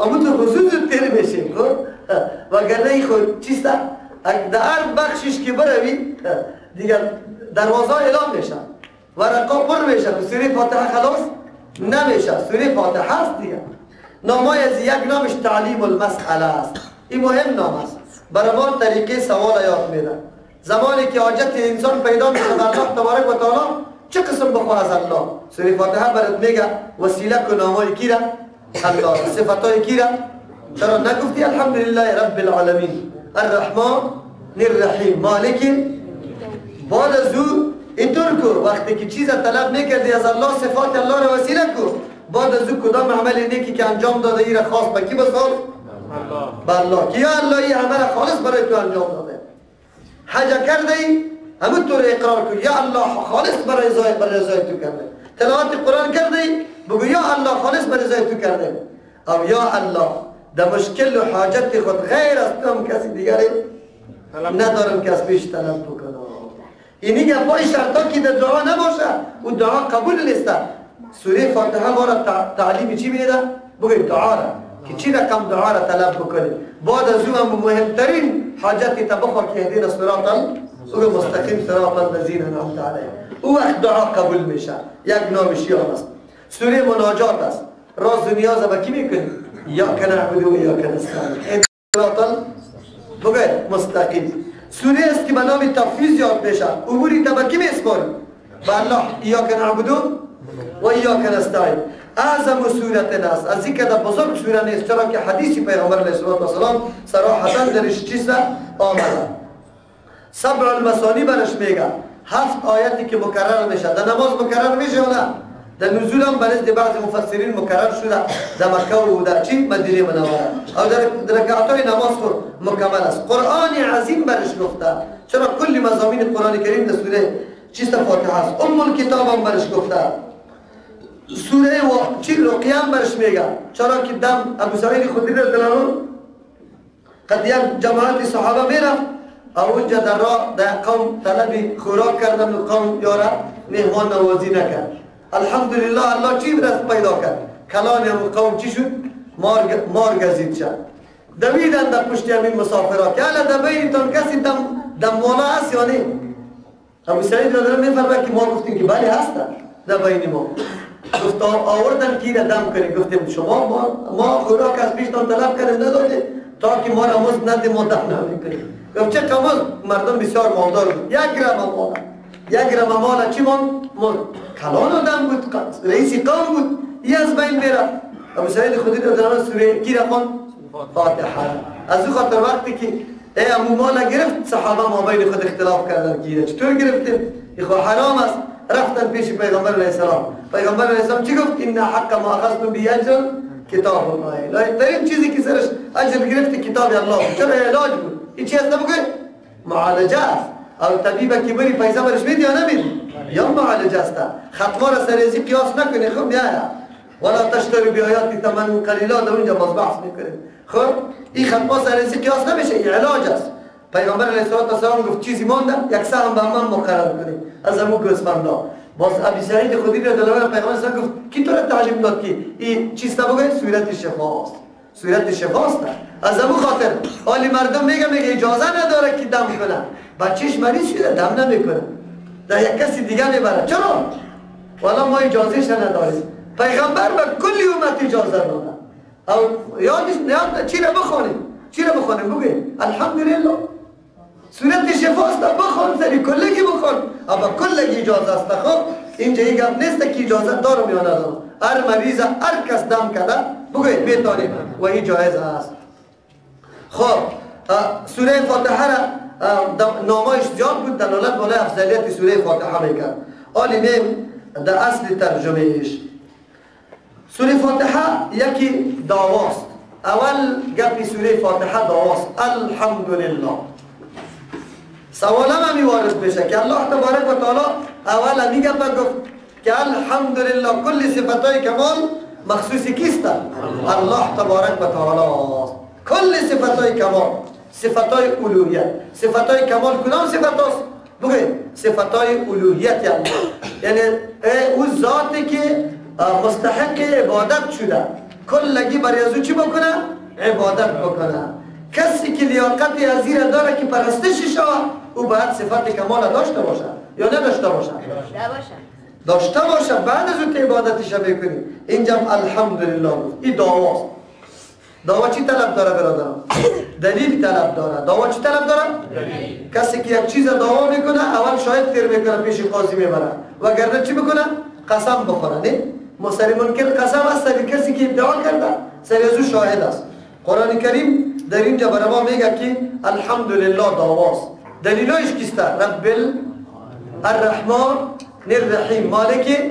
همون تو خصوص تیر میشیم وگرنه این خود چیست؟ در هر بخشش که بروی دیگر دروازه اعلام میشن ورقا پر میشه، سوره فاتحه خلاص نمیشه. سوره فاتحه است دیگر. نامای از یک نامش تعلیم المسئله است. این مهم نام است. برای ما طریقه سوال یاد میدن. زمانی که حاجت انسان پیدا میشه در الله تبارک و تعالی چه قسم بخواه از الله؟ سوره فاتحه برات میگه وسیله کن نامای کی را؟ الله. صفاتای کی را؟ چرا نگفتی الحمدلله رب العالمین الرحمن الرحیم مالک؟ بعد از او اینطور کو وقتی که چیز طلب میکردی از الله صفات الله را وسیله کو. بعد از او کدام عمل نیکی که انجام داده ای را خاص به کی بسپار؟ الله. که یا الله این عمل خالص برای تو انجام داده. حج کرده ای همونطور اقرار کن یا الله خالص برای رضای تو کرده. تلاوت قرآن کرده ای بگو یا الله خالص برای رضای تو کرده. او یا الله در مشکل و حاجت خود غیر از تو هم کسی دیگری ندارم که از پیش طلب بکنه. اینی که پای شرطا که در دعا نباشه و دعا قبول نیست. سوره فاتحه ما را تعلیم چی میده؟ بگید دعا را که چی رقم دعا را طلب بکنید. بعد از او هم مهمترین حاجتی تبخوا که اهدینا صراط المستقیم صراط الذین انعمت علیهم. او وقت دعا قبول میشه. یک نامش یاد است. سوره مناجات است. راز و نیاز با کی میکنید؟ ایاک نعبد و ایاک نستعین. صراط المستقیم. سوره است که به نام تفویض یاد میشه. اموری تا به کی میسپاری؟ به الله. ایاک نعبد و ایاک نستعین. اعظم سورت است. از اینکه در بزرگ سوره نیست چرا که حدیث پیغمبر علیه السلام صراحتا درش چیز آمده. سبع المثانی برش میگه 7 آیتی که مکرر میشه. در نماز مکرر میشه یا نه؟ در نزول هم برای بعض مفسرین مکرر شده در مکه و در چی؟ مدینه منوره. او در رکعتای نماز مکمل است. قرآن عظیم برش گفته. چرا کل مضامین قرآن کریم در سوره چیست فاتحه است. ام الکتاب هم برش گفته. سوره و چی رقیه هم برش میگه. چرا که دم ابو سعید خدری رضی الله عنه قد یک جماعت صحابه میرفت او اونجا در راه در قوم طلب خوراک کردن و قوم یاره مهمان نوازی نکرد. الحمدلله الله چی برست پیدا کرد؟ کلان هم قوم چی شد؟ مار گزید شد. دویدن در پشت همین مسافرها که الا در بینتان کسی دم مولا هست یا نه؟ ابو سعید رضی الله عنه میفرماید که ما گفتیم که بله هستن در بین ما. گفت آوردن کی را دم کنید. گفتیم شما ما خوراک از پیشتان طلب کرده نداده تا که ما را مزد نده ما دم نمیکنیم. گفت چه کمال مردم بسیار مالدار بود. 1 گرم مال. 1 گرم مال چی مال؟ کلان آدم بود. رئیسی قوم بود. ای از بین میره. ابو سعید خدری رضی الله عنه سوره کی را خوند؟ فاتحه. از او خاطر وقتی که ای امو مال گرفت صحابه ما بین خود اختلاف کردن که چطور گرفتیم؟ خو حرام است. رفتن پیش پیغمبر علیه السلام. پیغمبر علیه السلام چی گفت؟ ان حق ما اخذتم به اجر کتاب الله. لایق‌ترین چیزی که سرش اجر گرفت کتاب الله. چرا علاج بود؟ این چی است نبگه؟ معالجه است. او طبیب که بری پیسه برش میدی یا نمیدی؟ یا معالجه است. ختمه را سریزی قیاس نکنی. خب بیا ولا تشتری بیایاتی ثمن قلیلا در اونجا باز بحث میکنیم. خب این ختمه سریزی قیاس نمیشه. این علاج است. پیغمبر علیه السلام گفت چیزی مانده یک سهم به من مقرر کنیم از همون گوسفندا. باز ابی سعید خدری رضی الله عنه پیغمبر گفت کی تو را تعلیم داد که این چیست بگه؟ صورت شفاست. صورت شفاست. از همون خاطر حالی مردم میگه اجازه نداره که دم کنه. بچهش مریض شده دم نمیکنه. در یک کسی دیگه میبره. چرا؟ والا ما اجازهش نداریم. پیغمبر به کلی امت اجازه داده. او یاد چی را بخونیم؟ چی را بخونیم؟ بگه الحمدلله صورت شفاست. بخون سری کلگی بخون. اما کلگی اجازه است. خب اینجا یک گپ نیست که اجازه دارم یا ندارم. هر مریض هر کس دم کرده بگوید میتونیم و این جایز است. خب سوره فاتحه را نامایش زیاد بود، دلالت بالای افضلیت سوره فاتحه میکرد. حالی میم در اصل ترجمه ایش سوره فاتحه یکی دعواست. اول گفت سوره فاتحه دعواست، الحمدلله. سوال هم میوارد بشه که الله تبارک و تعالی اول میگه گفت که الحمدلله کل صفتای کمال مخصوصی کیست؟ الله تبارک و تعالی است. کل صفتای کمال، صفتای الوهیت. صفتای کمال کدام صفت است؟ بگید صفتای الوهیت یعنی او ذاتی که مستحق عبادت شده کلگی برای ازو چی بکنه؟ عبادت بکنه. کسی که لیاقت ازیر داره که پرستش شود او باید صفت کمال داشته باشه یا نداشته باشه؟ داشته باشه. بعد از اون عبادتش بکنی. اینجا الحمدلله این دعواست. دعوا چی طلب داره برادران؟ دلیل طلب داره. دعوا چی طلب داره؟ دلیل. کسی که یک چیز دعوا میکنه اول شاید تیر میکنه پیش قاضی میبره وگرنه چی بکنه؟ قسم بخوره. نه؟ مصری منکر قسم است سری کسی که ادعا کرده سری از او شاهد است. قرآن کریم در اینجا برای ما میگه که الحمدلله دعواست. دلیلش کیسته؟ رب الرحمن الرحیم مالک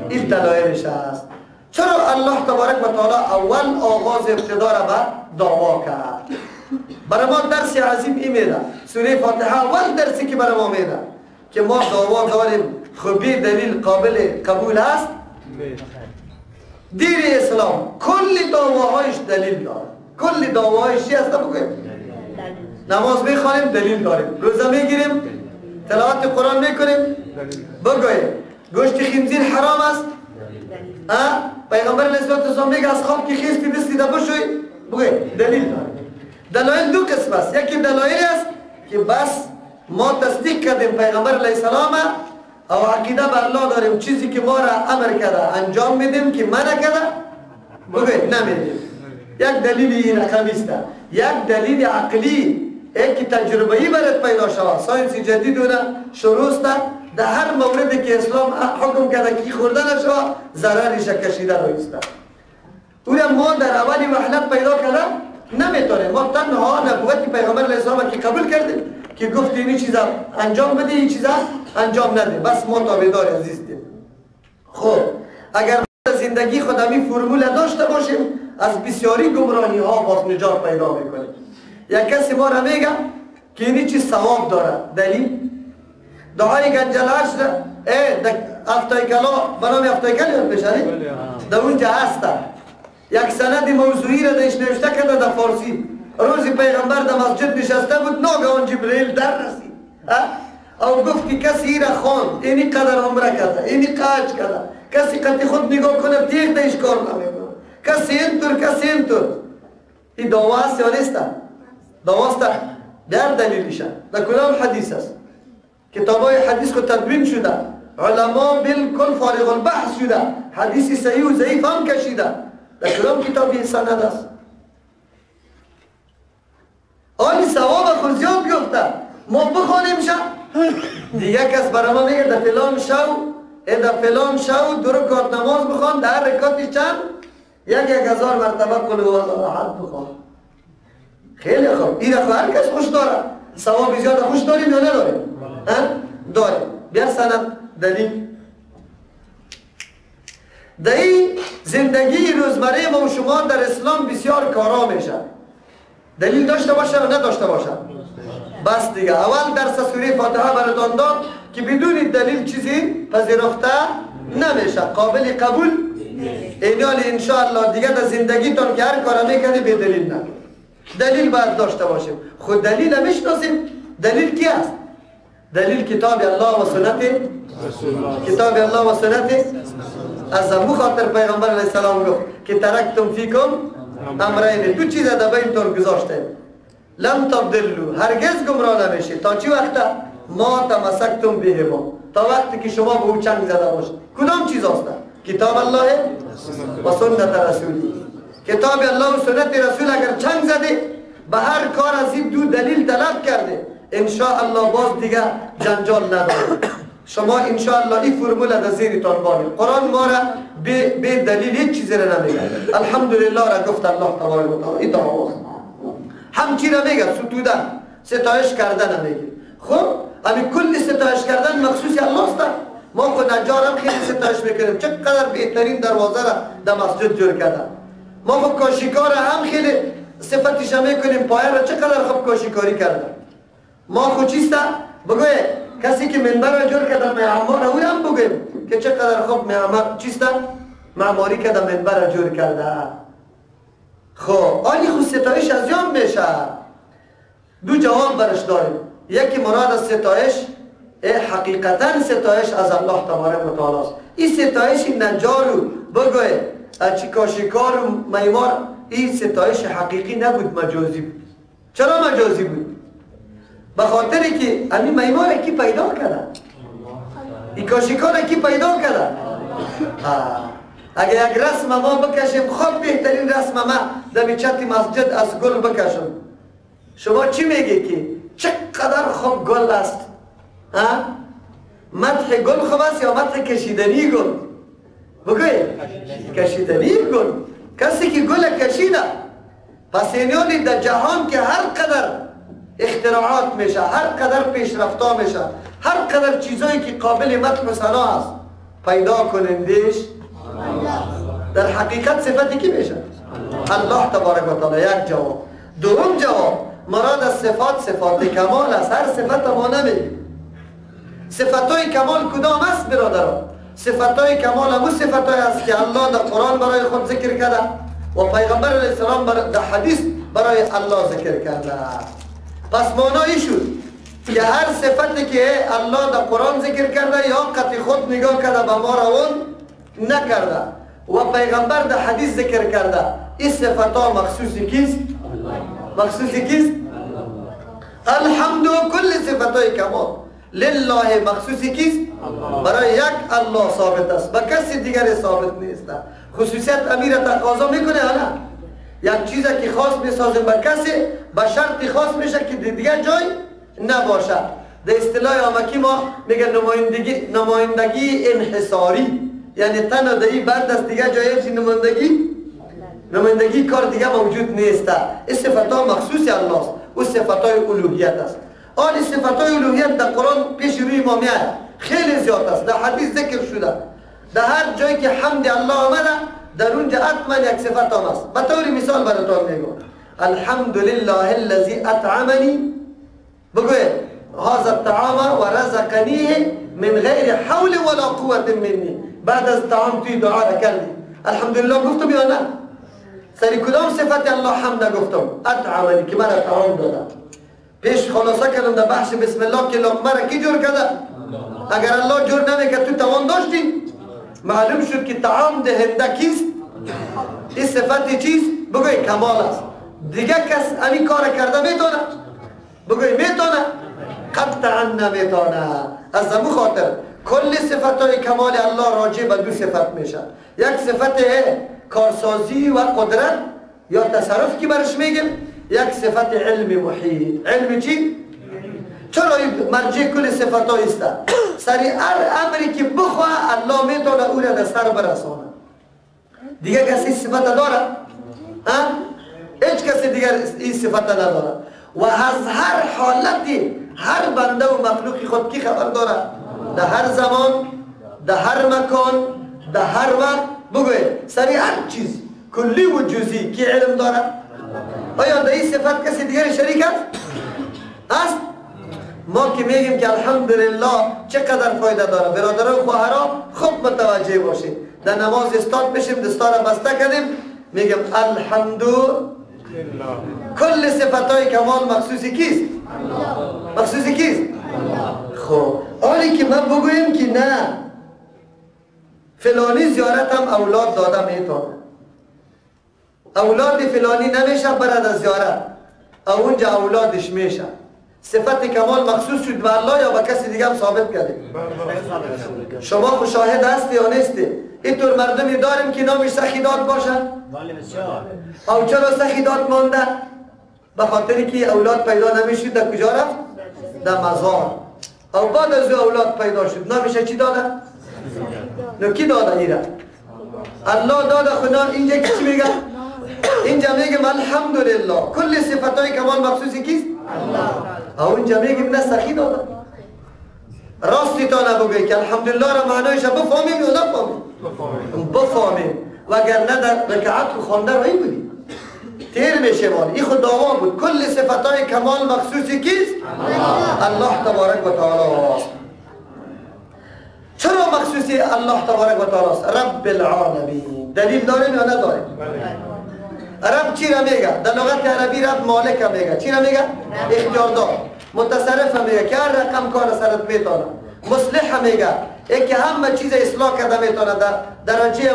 این دلایلش است. چرا الله تبارک و تعالی اول آغاز ابتدا را به دعوا کرد؟ برای ما درس عظیم این میده. سوره فاتحه اول درسی که برای ما میده که ما دعوا داریم خوبی دلیل قابل قبول است. دین اسلام کل دعواهایش دلیل داره. کل دعواهایش چی است؟ بگوید نماز میخوانیم دلیل داریم، روزه میگیریم، تلاوت قرآن میکنیم، بگوید گوشت خنزیر حرام است. پیغمبر علیه السلام میگه از خواب که خیستی دستی بشوی، بگوید دلیل داره. دلایل دو قسم است. یکی دلایل است که بس ما تصدیق کردیم پیغمبر علیه السلام او عقیده بر الله داریم چیزی که ما را امر کرده انجام میدیم که منع کرده بگوید نمیدیم. یک دلیل این رقمی است. یک دلیل عقلی یک تجربه‌ای برات پیدا شود. ساینس جدید اون شروع است در هر موردی که اسلام حکم کرده که خورده نشود ضررش کشیده است. اون ما در اولی وحلت پیدا کرده نمیتونیم. ما تنها نبوت پیغمبر علیه السلام که قبول کردیم که گفت این چیزا انجام بده این چیزا انجام نده، بس ما تابعدار عزیزیم. خب اگر زندگی خود همین فرمول داشته باشیم از بسیاری گمراهی ها باز نجات پیدا میکنیم. یک کسی ما را میگه که این چیز ثواب داره. دلیل دعای گنجلش افتای کلا بنام افتای کلا یاد بشنید در اونجا هست. یک سند موضوعی را درش نوشته کرده در فارسی. روزی پیغمبر در مسجد نشسته بود ناگهان جبرئیل در رسید او گفت که کسی را خواند اینی قدر عمره کرده اینی قاج کرده کسی قد خود نگاه کنه دیگه دیش کار نمیکنه کسی اینطور کسی اینطور. این دعوا است یا نیست؟ دعوا است. در دلیلش در کدام حدیث است؟ کتابای حدیث کو تدوین شده، علما بالکل فارغ البحث شده، حدیث صحیح و ضعیف هم کشیده. در کدام کتابی سند است؟ آنی ثواب خود زیاد گفته ما بخوانیم شد دیگه کس برای ما میگه در فلان شو دو رکعت نماز بخوان در رکعتش چند؟ 1000 مرتبه قل هو الله احد بخوان. خیلی خوب. این را هر کس خوش داره. ثواب زیاد خوش داریم یا نداریم؟ داریم. بیار سند دلیل. در این زندگی روزمره ما و شما در اسلام بسیار کارا میشه. دلیل داشته باشه و نداشته باشه. بس دیگه اول درس سوره فاتحه براتون داد که بدون دلیل چیزی پذیرفته نمیشه، قابل قبول اینال انشاءالله دیگه در زندگیتون که هر کار میکنی به دلیل نه. دلیل باید داشته باشیم. خود دلیل میشناسیم. دلیل کی است؟ دلیل کتاب الله و سنت کتاب الله و سنت. از همون خاطر پیغمبر علیه السلام گفت که ترکتم فیکم امرین، دو چیز در بینتون گذاشته لن تضلوا، هرگز گمراه نمیشید تا چی وقت؟ ما تمسکتم بهما، تا وقتی که شما به او چنگ زده باشید. کدام چیز است؟ کتاب الله و سنت رسولی. کتاب الله و سنت رسول اگر چنگ زده به هر کار از این دو دلیل طلب کرده انشاءالله باز دیگه جنجال نداره. شما انشاءالله این فرمول در ذهنتان بانید. قرآن ما را به دلیل هیچ چیزی را نمیگه. الحمدلله را گفت الله تبارک و تعالی. این دعواست. همچی را میگه ستودن، ستایش کردن نمیگه. خب همین کل ستایش کردن مخصوص الله است. ما خود نجار هم خیلی ستایش میکنیم. چقدر بهترین دروازه را در مسجد جور کردن. ما خود کاشیکار هم خیلی صفتش میکنیم. پایه را چقدر خوب کاشیکاری کردن. ما خود چیسته بگوی کسی که منبر را جور کرده معمار او هم بگویم که چقدر خوب معمار چیسته معماری کرده منبر را جور کرده. خب آنی خود ستایش از یام میشه. دو جواب برش داریم. یکی مراد از ستایش حقیقتا ستایش از الله تبارک و تعالی است. این ستایش نجارو بگوی چی کاشیکار و معمار این ستایش حقیقی نبود، مجازی بود. چرا مجازی بود؟ به خاطری که همین معمار کی پیدا کرده؟ این کاشیکار کی پیدا کرده؟ اگه یک رسم ما بکشیم، خب بهترین رسم ما در چت مسجد از گل بکشم، شما چی میگی که چقدر خوب گل است؟ مدح گل خوب است یا مدح کشیدنی گل؟ بگوی کشیدنی گل. کسی که گل کشیده، پس اینیانی در جهان که هر قدر اختراعات میشه، هر قدر پیشرفتا میشه، هر قدر چیزایی که قابل مدح و ثنا است پیدا کنندش در حقیقت صفتی که میشه الله تبارک و تعالی. یک جواب. دوم جواب مراد از صفات کمال است. هر صفت ما نمیگیم. صفتای کمال کدام است برادران؟ صفتای کمال همون صفتای است که الله در قرآن برای خود ذکر کرده و پیغمبر علیه السلام در حدیث برای الله ذکر کرده. پس معنی شد که هر صفتی که الله در قرآن ذکر کرده یا قطع خود نگاه کرده به ما روان نکرده و پیغمبر در حدیث ذکر کرده، این صفتا مخصوصی کیست؟ مخصوصی کیست؟ الحمد کل صفتای کمال لله مخصوصی کیست؟ برای یک الله ثابت است، به کسی دیگر ثابت نیست. خصوصیت امیر تقاضا میکنه یا نه؟ یک چیزی که خاص میسازیم به کسی به شرطی خاص میشه که دیگر جای نباشه. در اصطلاح آمکی ما میگه نمایندگی انحصاری، یعنی تنها دهی بعد از دیگر جایی چی نمایندگی کار دیگه موجود نیست. این صفتها مخصوص الله است. او صفتهای الوهیت است. آن صفتهای الوهیت در قرآن پیش روی ما میاد خیلی زیاد است. در حدیث ذکر شده. در هر جایی که حمد الله آمده در اونجا حتما یک صفت هم است. به طور مثال براتون میگم الحمدلله الذی اطعمنی، بگوید هذا الطعام و رزقنیه من غیر حول ولا قوت منی. بعد از طعام توی دعا را کردی الحمدلله گفتم یا نه؟ سری کدام صفت الله حمد گفتم؟ اطعمنی که من طعام دادم. پیش خلاصه کردم در بحث بسم الله که لقمه را کی جور کرده؟ اگر الله جور نمیکرد تو توان داشتی؟ معلوم شد که طعام دهنده کیست؟ این صفت چیست؟ بگوی کمال است. دیگه کس همین کار کرده میتونه؟ بگوی میتونه؟ قطعا نمیتونه. از همون خاطر کل صفتهای کمال الله راجع به دو صفت میشه. یک صفت کارسازی و قدرت یا تصرف که برش میگیم، یک صفت علم محیط. علم چی؟ چرا مرجع کل صفتهای است؟ سری هر امری که بخواه الله میتونه او را در سر برسانه. دیگه کسی صفت داره؟ هیچ کسی دیگر این صفت نداره. و از هر حالتی هر بنده و مخلوقی خود کی خبر داره؟ در هر زمان، در هر مکان، در هر وقت. بگوید سری هر چیز کلی و جزئی کی علم داره؟ آیا در این صفت کسی دیگر شریک است؟ ما که میگیم که الحمدلله چقدر فایده داره. برادران و خواهران خوب متوجه باشید. در نماز استاد بشیم دستا را بسته کردیم میگم الحمدلله. کل صفتهای کمال مخصوصی کیست؟ مخصوصی کیست؟ خب حالی که من بگویم که نه فلانی زیارت هم اولاد داده میتونه، اولاد فلانی نمیشه برد از زیارت، اونجا اولادش میشه. صفت کمال مخصوص شد به الله یا به کسی دیگه هم ثابت کرده؟ شما خود شاهد هستی یا نیستی؟ اینطور مردمی داریم که نامش سخیدات باشه؟ او چرا سخیدات مانده؟ به خاطری که اولاد پیدا نمیشد. در کجا رفت؟ در مزار. او بعد از او اولاد پیدا شد نامش چی داده؟ نو کی داده ایره؟ الله داده. خدا اینجا چی میگه؟ اینجا میگم الحمدلله کل صفتای کمال مخصوصی کیست؟ الله. او اینجا میگم نه سخی داده. راستی تا نبگه که الحمدلله را معنایش بفهمیم یا نفهمیم؟ بفهمیم. وگرنه در رکعت خوانده رایی بودیم تیر میشه مال. این خود دعوا بود کل صفتای کمال مخصوصی کیست؟ الله تبارک و تعالی است. چرا مخصوصی الله تبارک و تعالی است؟ رب العالمین. دلیل داریم یا نداریم؟ رب چی را میگه؟ در لغت عربی رب مالک میگه. چی را میگه؟ اختیاردار. متصرف میگه که هر رقم کار سرت میتونه. مصلح میگه ای که همه چیز اصلاح کرده میتونه، در درجه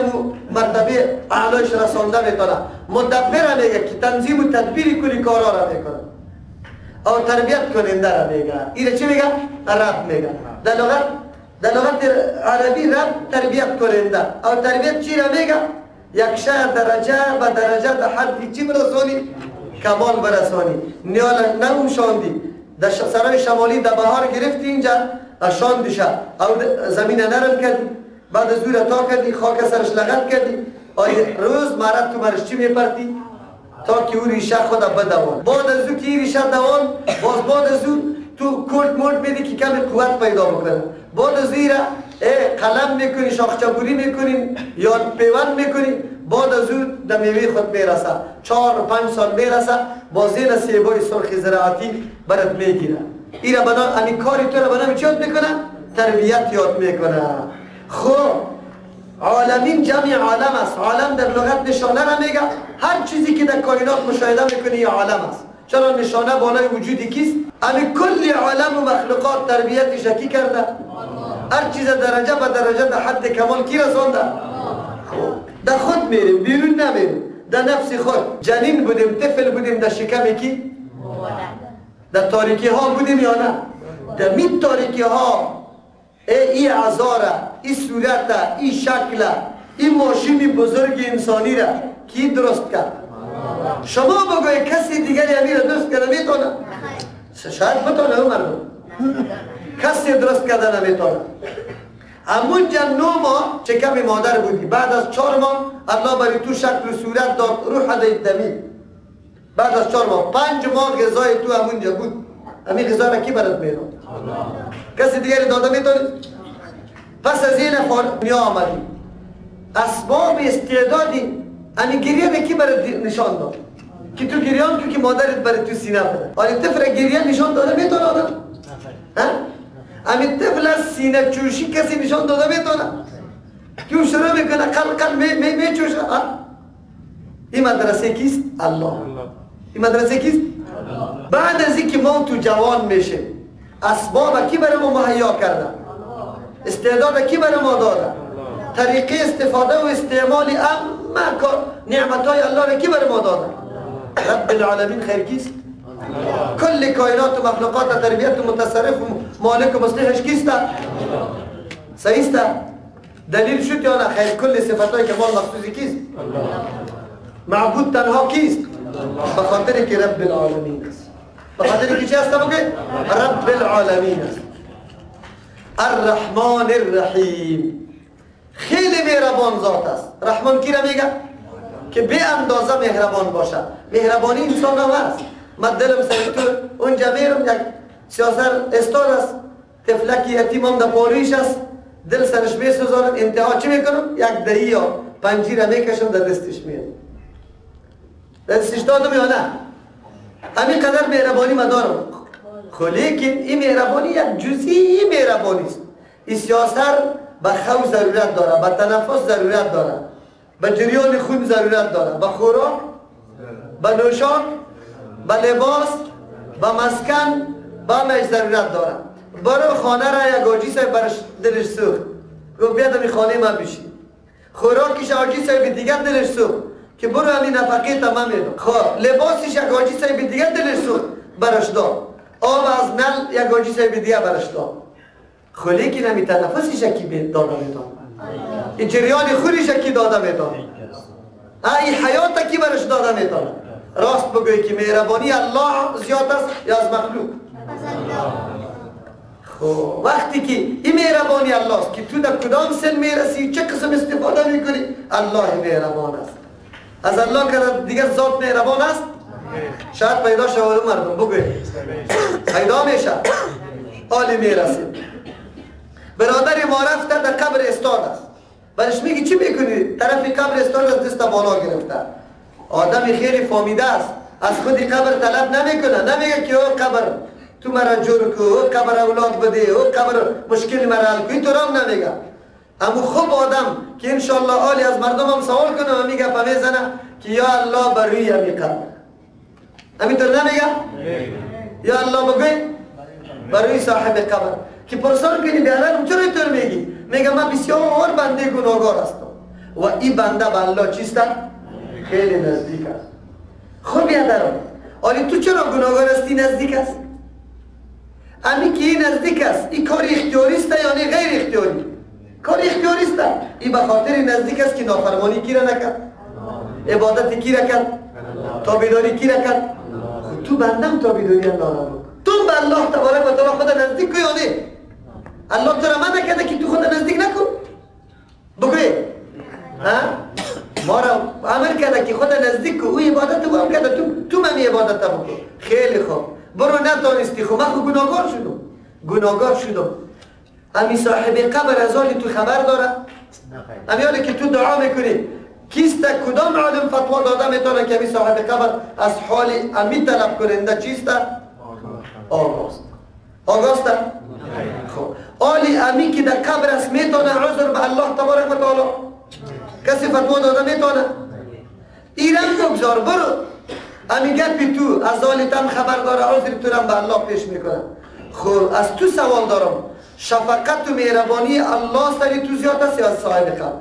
مرتبه اعلایش رسانده میتونه. مدبر میگه که تنظیم و تدبیر کلی کارا را میکنه. او تربیت کننده را میگه. این چی میگه؟ رب میگه. در لغت عربی رب تربیت کننده. او تربیت چی را میگه؟ یک شای درجه به درجه در حد چی برسانی؟ کمال برسانی. نیال نو شاندی در سرای شمالی در بهار گرفتی اینجا شاندیشه او زمین نرم کردی، بعد از دور تا کردی، خاک سرش لغت کردی، روز مرد تو مرش چی میپرتی؟ تا که او ریشه خود بدوان. بعد از او که این ریشه دوان باز بعد از او تو کلت مولت میدی که کمی قوت پیدا بکنه. بعد از این را قلم میکنی، شاخچبوری میکنی یا پیوند میکنی، بعد از او در میوه خود میرسه. 4-5 سال میرسه باز این سیبای سرخ زراعتی برات میگیره. این را بنا امی کاری تو را بنا چی یاد میکنه؟ تربیت یاد میکنه. خب عالمین جمع عالم است. عالم در لغت نشانه را میگه. هر چیزی که در کائنات مشاهده میکنی یه عالم است. چرا نشانه بالای وجودی کیست؟ امی کل عالم و مخلوقات تربیت شکی کرده. هر چیز درجه به درجه در حد کمال کی رسانده؟ در خود میریم بیرون نمیریم. در نفس خود جنین بودیم، طفل بودیم در شکم کی؟ در تاریکی ها بودیم یا نه؟ در می تاریکی ها این عذاره، این صورته، این شکله، این ماشین بزرگ انسانی را کی درست کرد؟ شما بگوی کسی دیگری امیر درست کرده میتونه؟ شاید بتونه اون مردم کسی درست کرده نمیتونه. همونجا 9 ماه شکم مادر بودی، بعد از 4 ماه الله بری تو شکل و صورت داد، روح دید دمی. بعد از 4 ماه 5 ماه غذای تو همونجا بود. همین غذا را کی برات میداد؟ کسی دیگری داده میتونه؟ پس از این دنیا آمدی اسباب استعدادی همین گریه کی برات نشان داد؟ که تو گریان تو که مادرت برات تو سینه بده. آیا طفل گریه نشان داده میتونه آدم؟ همین طفل از سینه چوشی کسی نشان داده میتونه؟ که اون شروع میکنه قل میچوشه. این مدرسه کیست؟ الله. این مدرسه کیست؟ بعد از اینکه ما تو جوان میشه اسباب کی برای ما مهیا کرده؟ استعداد کی برای ما داده؟ طریقه استفاده و استعمال اما نعمتهای الله را کی برای ما داده؟ رب العالمین خیر کیست؟ کل کائنات و مخلوقات تربیت و متصرف و مالک و مصلحش کیست؟ صحیح است؟ دلیل شد یا نه؟ خیر کل صفتهای کمال مخصوصی کیست؟ معبود تنها کیست؟ بخاطر که رب العالمین است. بخاطر که چی هست بگه؟ رب العالمین است. الرحمن الرحیم. خیلی مهربان ذات است. رحمان کی را میگه؟ که به اندازه مهربان باشه. مهربانی انسان هم هست. من دلم سر تو اونجا میرم یک سیاسر استاد است، تفلکی یتیم هم در پاریش است، دل سرش میسوزانم، انتها چی میکنم؟ یک دهی یا پنجی را میکشم در دستش میاد. دستش دادم یا نه؟ همین قدر مهربانی من دارم. خب لیکن این مهربانی یک جزئی مهربانی است. این سیاسر به خو ضرورت داره، به تنفس ضرورت داره، به جریان خون ضرورت داره، به خوراک، به نوشاک، به لباس، به مسکن، به همه‌اش ضرورت داره. برای خانه را یک آجی صاحب برش دلش سوخت، گفت بیاد این خانه من بشی. خوراکش آجی صاحب دیگر دلش سوخت که برو همین نفقه تمام میدم. خب لباسش یک آجی صاحب دیگر دلش سوخت برش داد. آب از نل یک آجی صاحب دیگر برش داد. خب لیکن همین تنفسش کی داده میتونه؟ این جریان خونش کی داده میتونه؟ این حیات کی برش داده میتونه؟ راست بگوی که مهربانی الله زیاد است یا از مخلوق؟ خب وقتی که این مهربانی الله است که تو در کدام سن میرسی چه قسم استفاده میکنی، الله مهربان است. از الله که دیگر ذات مهربان است شاید پیدا شود مردم بگوید پیدا میشه حالی میرسیم. برادر ما رفته در قبر استاد است، برش میگی چی میکنی؟ طرف قبر استاد است، دست بالا گرفته. آدمی خیلی فهمیده است، از خودی قبر طلب نمیکنه، نمیگه که او قبر تو مرا جور کو، او قبر اولاد بده، او قبر مشکل مرا حل کو، این طور هم نمیگه. اما خوب آدم که انشالله آلی از مردم هم سوال کنه و میگه پا میزنه که یا الله بر روی همی قبر، همینطور نمیگه؟ یا الله بگوی بر روی صاحب قبر. که پرسان کنی بیانم چرا اینطور میگی؟ میگه من بسیار بنده گناهگار هستم و این بنده به الله چیست؟ خیلی نزدیک است. خب بیادرم آلی تو چرا گناهگار هستی نزدیک است؟ امی که این نزدیک است این کار اختیاری است یا نه غیر اختیاری؟ کار اختیاری است. این به خاطر نزدیک است که نافرمانی کی را نکرد، عبادت کی را کرد، تابعداری کی را کرد. تو بندم تابعداری الله را بکن. تو به الله تبارک و تعالی خود نزدیک کو یا نه؟ الله تو را من نکرده که تو خود نزدیک نکن. بگوی ما را عمل کرده که خود نزدیک کو، او عبادت تو هم کرده، تو من عبادت بکن. خیلی خوب برو نتانستی، خب من خود گناهگار شدم. امی صاحب قبر از حالی تو خبر داره؟ امی حالی که تو دعا میکنی کیست کدام عالم فتوا داده میتونه که امی صاحب قبر از حال امی طلب کننده چیست؟ آگاست؟ خب حالی امی که در قبر است میتونه عذر به الله تبارک و تعالی کسی فتوا داده میتونه؟ ایران بگذار برو امی گپی تو از حالی تن خبر داره عذر تو رم به الله پیش میکنه. خب از تو سوال دارم شفقت و مهربانی الله سری تو زیاد است یا از صاحب قبر؟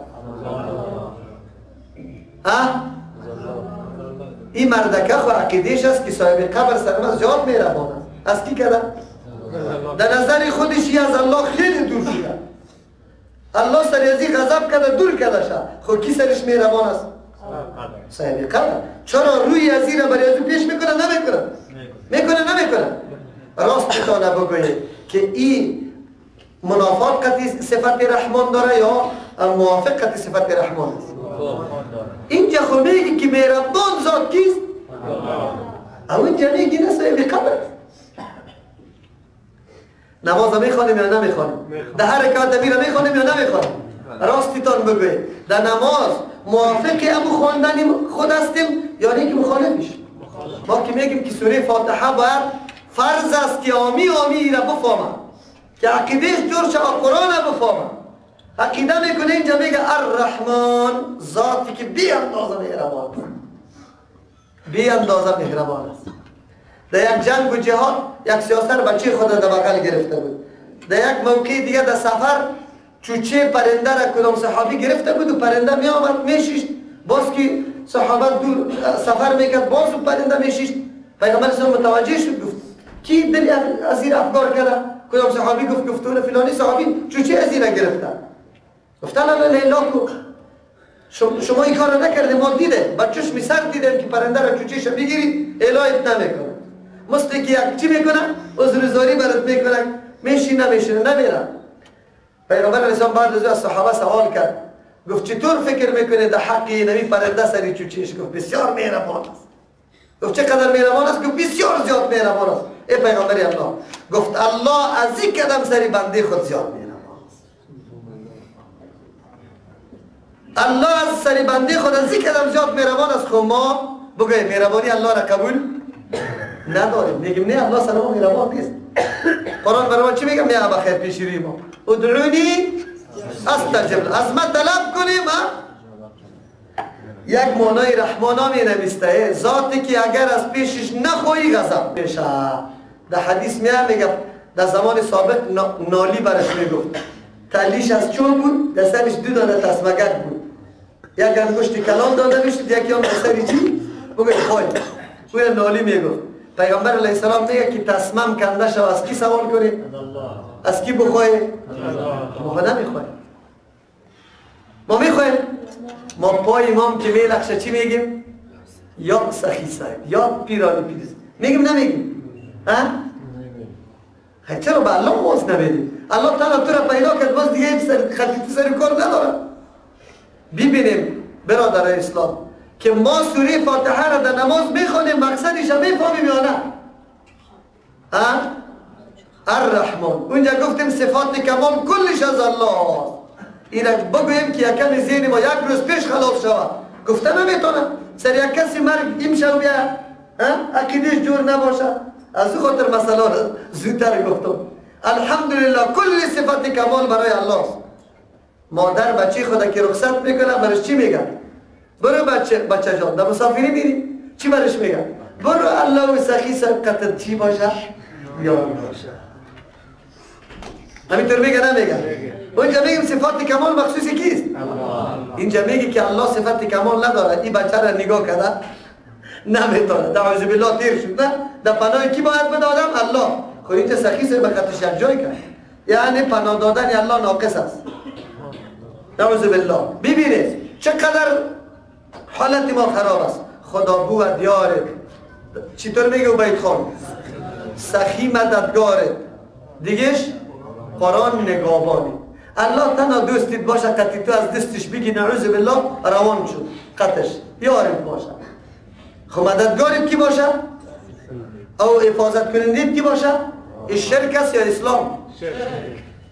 این مردکه خو عقیدهش است که صاحب قبر سرما زیاد مهربان است. از کی کده؟ در نظر خودش از الله خیلی دور شده. الله سری ازی غضب کرده دور کرده شد. خب کی سرش مهربان است؟ صاحب قبر. چرا روی ازی را برای ازو پیش میکنه نمیکنه؟ نمیکنه. راست میتونه بگوید که این منافقت صفت رحمان داره یا موافقت صفت رحمان است؟ اینجا خو میگی که مهربان ذات کیست؟ او اینجا میگی نه صاحب قبر. نماز میخوانیم یا نمیخوانیم؟ در هر رکعت میره میخوانیم یا نمیخوانیم؟ راستیتان بگوید در نماز موافق امو خواندن خود هستیم یا نه که مخالفش؟ ما که میگیم که سوره فاتحه باید فرض است که آمی را بفهمم که عقیدهش جور شد قرآن را بفهمم. عقیده میکنه اینجا میگه الرحمن ذاتی که بی اندازه مهربان است، بی اندازه مهربان است. در یک جنگ و جهاد یک سیاسر بچه خود در بغل گرفته بود. در یک موقع دیگه در سفر چوچه پرنده را کدام صحابی گرفته بود و پرنده می آمد میشیشت، باز که صحابه دور سفر میکرد باز و پرنده میشیشت. پیغمبر اسلام متوجه شد گفت کی دل از زیر افکار کرده؟ کدام صحابی گفتونه فلانی صحابی چوچه از زیر گرفته. گفتن الله لیلا کو شما این کار را نکرده، ما دیده بچهش می سر دیدم که پرنده را چوچهش بگیری الهیت نمیکنه. مستی که یک چی میکنه؟ عذرزاری برات میکنه، میشینه نمیره. پیغمبر اسلام بعد از صحابه سوال کرد گفت چطور فکر میکنه در حق نبی پرنده سری چوچهش؟ گفت بسیار مهربان است. گفت چقدر مهربان است؟ گفت بسیار زیاد مهربان است. ای پیغمبر الله گفت الله از این قدم سری بنده خود زیاد مهربان است. الله از سری بنده خود از این قدم زیاد مهربان است. خب ما بگویم مهربانی الله را قبول نداریم، میگیم نه الله سلام مهربان نیست. قرآن برای ما چی میگم؟ میگم بخیر پیش روی ما ادعونی استجب، از ما طلب کنیم. یک معنای رحمانا می نویسته ذاتی که اگر از پیشش نخواهی غضب میشه. در حدیث میگه در زمان سابق نالی برش میگفت، تلیش از چوب بود، در سرش 2 دانه تسمگک بود، یک انگشت کلان داده میشد، یکی هم در سری چی؟ بگوی خواهی او نالی میگفت. پیغمبر علیه السلام میگه که تسمم کنده شو از کی سوال کنی؟ از کی بخواهی؟ ما نمیخواهی. ما میخواهیم؟ ما پای امام که میلخشه چی میگیم؟ یا سخی صاحب یا پیرانی پیرز میگیم نمیگیم؟ چرا به الله باز نمیدی؟ الله تعالی تو را پیدا کرد باز دیگه خطیت سر کار نداره. ببینیم برادر اسلام که ما سوره فاتحه را در نماز میخونیم مقصدش را میفهمیم یا نه؟ الرحمن اونجا گفتیم صفات کمال کلش از الله. این بگوییم که یکم ذهن ما یک روز پیش خلاص شود گفته نمیتونه. سر یک کسی مرگ این شو بیا عقیدش جور نباشه. از او خاطر مسئله را زودتر گفتم. الحمدلله کل صفات کمال برای الله است. مادر بچه خود که رخصت میکنه برش چی میگن؟ برو بچه جان در مسافری میری چی برش میگن؟ برو الله و سخی سبقتت چی باشه؟ یار باشه. همینطور میگه نمیگه؟ اونجا میگیم صفات کمال مخصوص کیست؟ اینجا میگه که الله صفت کمال نداره. این بچه را نگاه کرده نمیتونه دعوذ بالله تیر شد نه؟ در پناه کی باید بده آدم؟ الله. خب اینجا سخی سبقتش یک جای کرد یعنی پناه دادن الله ناقص است. نعوذ بالله. ببینید چقدر حالت ما خراب است. خدا بود یارت. چطور میگه عبید خان؟ سخی مددگارت. دیگهش قرآن نگابانی. الله تنها دوستت باشه قطعی تو از دستش بگی نعوذ بالله روان شد قطعش یارت باشه. خب مددگارت کی باشه؟ او حفاظت کنندید کی باشه؟ شرک است یا اسلام؟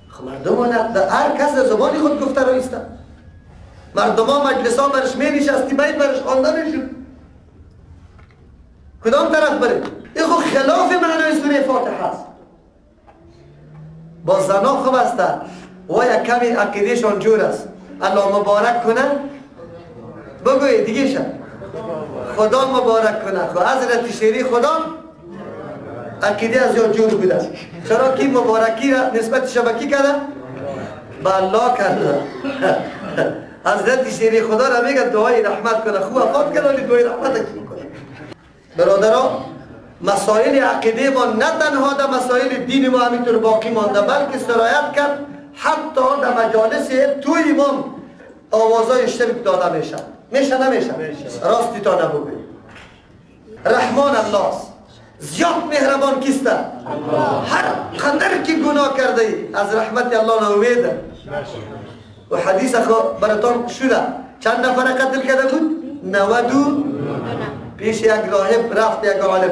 خب مردمان در هر کس در زبانی خود گفته رایستن. مردمان مجلس ها برش می نشستی باید برش خواندن شد. کدام طرف بریم؟ این خود خلاف معنای سوره فاتحه است. با زنا خوب است و یک کمی عقیدهشان جور است. الله مبارک کنه بگوی دیگه شد خدا مبارک کنه. خب حضرت شیری خدا عقیده از یا جور بوده. چرا کی مبارکی را نسبت شبکی کرده؟ به الله کرده. حضرت شیری خدا را میگه دعای رحمت کنه. خوب افاد کنه ولی دعای رحمت کی کنه؟ برادران مسائل عقیده ما نه تنها در مسائل دین ما همینطور باقی مانده بلکه سرایت کرد حتی در مجالس تو امام آوازهای اشتراک داده میشه. میشه نمیشه؟ راستی تا نبوده. رحمان الله است. زیاد مهربان کیست؟ هر قدر که گناه کرده ای از رحمت الله ناامیده. و حدیث براتون شده چند نفر قتل کرده بود؟ 92. پیش یک راهب رفت یک عالم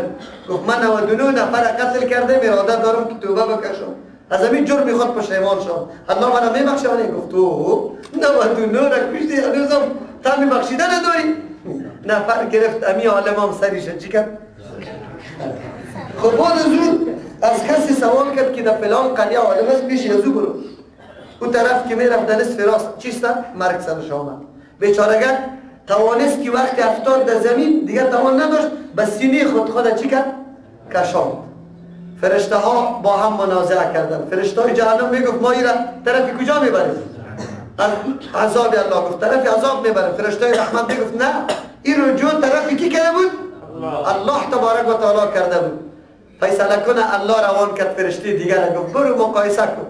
گفت من 99 نفر قتل کرده ارادت دارم که توبه بکشم از همین جرم خود پشیمان شم الله مرا میبخشه؟ گفت تو 99 را کشتی هنوزم تا میبخشیده نداری؟ نفر گرفت امی عالم هم سریش چی کرد؟ خب بعد از اون از کسی سوال کرد که در فلان قریه عالم است پیش یزو برو. اون طرف که میرفت در نصف راست چیست؟ مرگ سرش آمد. بیچارگک توانست که وقتی افتاد در زمین دیگر توان نداشت به سینه خود چی کرد؟ کشاند. فرشته ها با هم منازعه کردن. فرشته های جهنم میگفت ما ایرا طرف کجا میبریم؟ عذاب الله گفت طرف عذاب میبریم. فرشته های رحمت میگفت نه این رجوع طرفی کی کرده بود؟ الله تبارک و تعالی کرده بود. فیصله کنه الله روان کرد فرشته دیگر گفت برو مقایسه کن.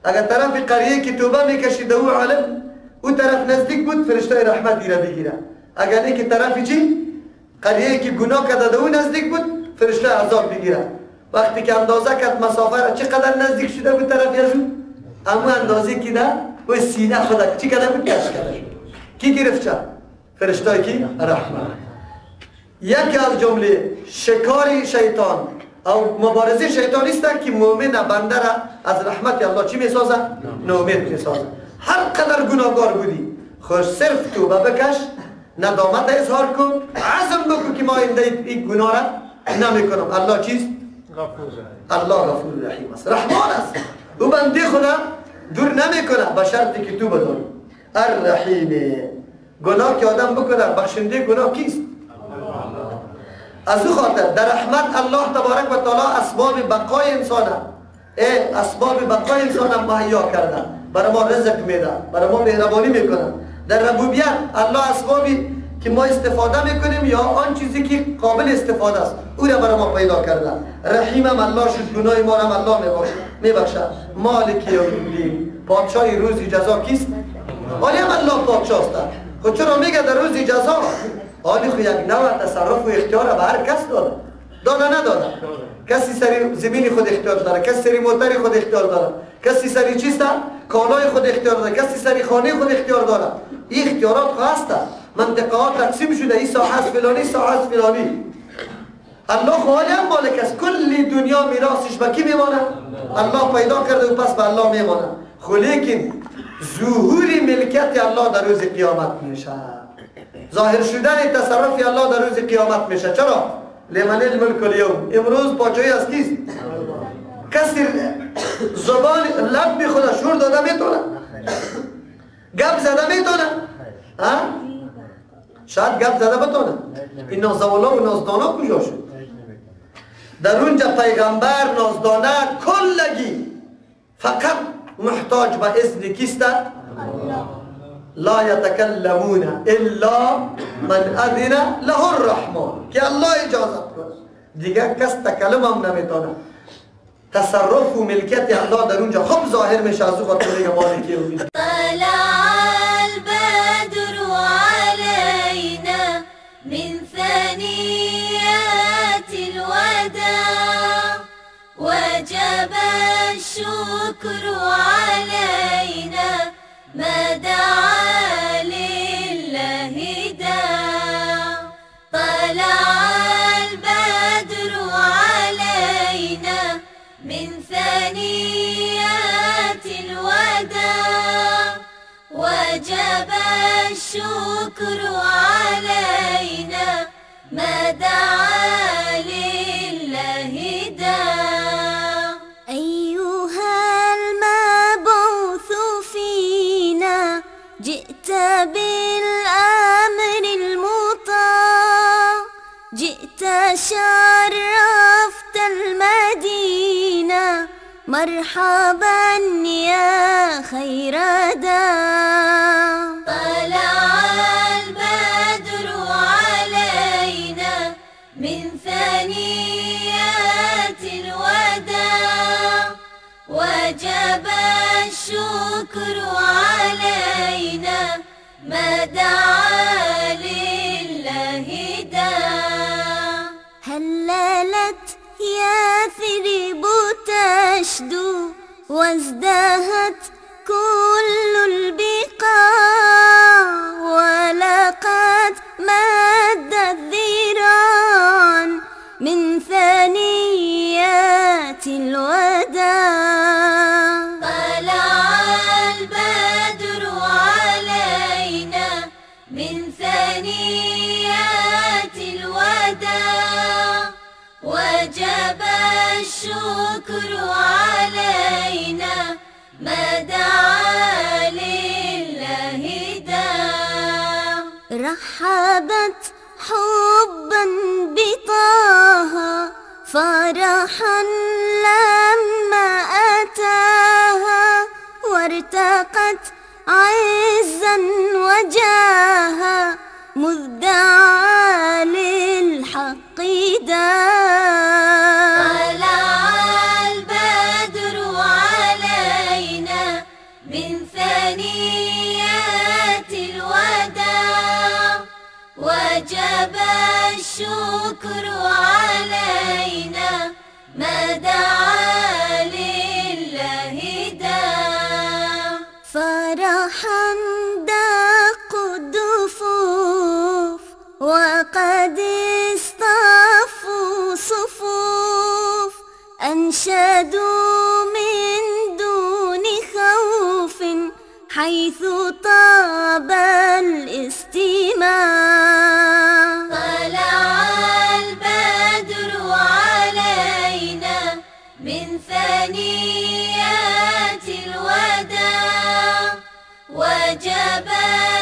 اگر طرف قریه که توبه میکشید او عالم او طرف نزدیک بود فرشته رحمت دیره بگیره. اگر نه که طرفی چی؟ قریه که گناه کرده او نزدیک بود فرشته عذاب بگیره. وقتی که اندازه کرد مسافه را چقدر نزدیک شده بود طرفی از او؟ اما اندازه که ده و سینه خدا چی کرده بود؟ کش کرده شد. کی گرفت شد؟ فرشته کی؟ رحمت. یکی از جمله شکار شیطان او مبارزه شیطان است که مؤمن بنده را از رحمت الله چی میسازه؟ ناامید میسازه. هر قدر گناهگار بودی خوش صرف توبه بکش ندامت اظهار کن عزم بکن که ما این گناه را نمیکنم. الله چیست؟ الله غفور رحیم است. رحمان است. او بنده خدا دور نمیکنه به شرطی که توبه داری. الرحیم گناه که آدم بکنه بخشنده گناه کیست؟ از او خاطر در رحمت الله تبارک و تعالی اسباب بقای انسان اسباب بقای انسان مهیا کرده. برای ما رزق میده، برای ما مهربانی میکنه. در ربوبیت الله اسبابی که ما استفاده میکنیم یا آن چیزی که قابل استفاده است او را برای ما پیدا کرده. رحیم هم الله شد گناه ما را الله میبخشه. مالک یوم الدین پادشاه روز جزا کیست؟ ولی هم الله پادشاه است. خود چرا میگه در روز جزا؟ آلی خو یک نوع تصرف و اختیار به هر کس داده. داده نداده. کسی سری زمین خود اختیار داره، کسی سری موتر خود اختیار داره، کسی سری چیسته کالای خود اختیار داره، کسی سری خانه خود اختیار داره. این اختیارات خواسته منطقه ها تقسیم شده، این ساحه است فلانی، ساحه است فلانی. الله خالق مالک است. کل دنیا میراثش به کی میمانه؟ الله پیدا کرده و پس به الله میمانه. خو لیکن ظهور ملکیت الله در روز قیامت میشه، ظاهر شدن تصرف الله در روز قیامت میشه. چرا؟ لمن الملک اليوم، امروز پادشاهی از کیست؟ کسی زبان لب به خدا شور داده میتونه؟ گپ زده میتونه؟ شاید گپ زده بتونه. این نازولا و نازدانا کجا شد؟ در اونجا پیغمبر نازدانه کلگی فقط محتاج به اذن کیست؟ لا یتکلمون الا من اذن له الرحمن، که الله اجازت کنه، دیگه کس تکلم هم نمیتونه. تصرف و ملکیت الله در اونجا خوب ظاهر میشه. از او خاطر مالکی و طلع البدر علينا من ثنيات الوداع وجب الشكر علينا ما دعا لله داع. طلع البدر علينا من ثنيات الوداع وجب الشكر علينا ما دعا لله داع. أيها المبعوث فينا جئت بالأمر المطاع، جئت شرفت المدينة مرحبا يا خير داع. طلع البدر علينا من ثنيات الوداع وجب الشكر علينا ما دعا لله داع. هللت يثرب تشدو وازدهت كل البقاع ولقد مدت ذراعا من ثنيات الوداع. طلع البدر علينا من ثنيات الوداع وجب الشكر علينا ما دعا لله داع. رحبت حبا بطه فرحا لما أتاها وارتقت عزا وجاها مذ دعا للحق داع. طلع البدر علينا من ثنيات الوداع وجب الشكر علينا ما دعا لله داع. فرحا دق الدفوف وقد اصطفوا صفوف أنشدوا من دون خوف حيث طاب الاستماع. طلع البدر علينا من ثنيات الوداع وجب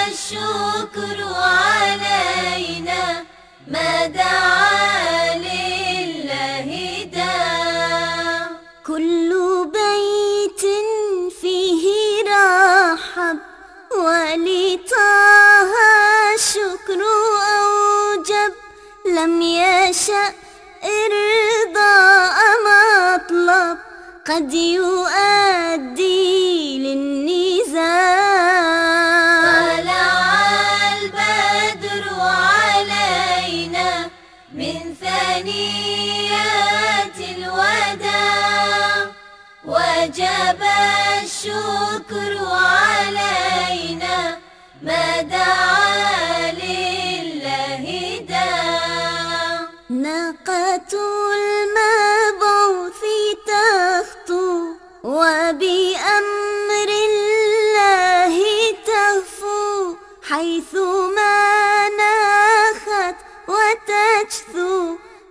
الشكر علينا ما دعا لله داع. كل بيت فيه رحب ولطه الشكر أوجب لم يشأ إرضاء مطلب قد يؤدي للنزاع. طلع البدر علينا من ثنيات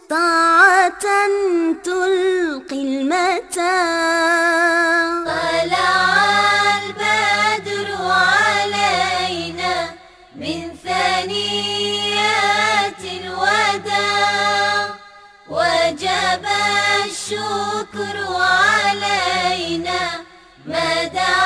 طاعة تلقي المتاع. طلع البدر علينا من ثنيات الوداع، وجب الشكر علينا ما دعا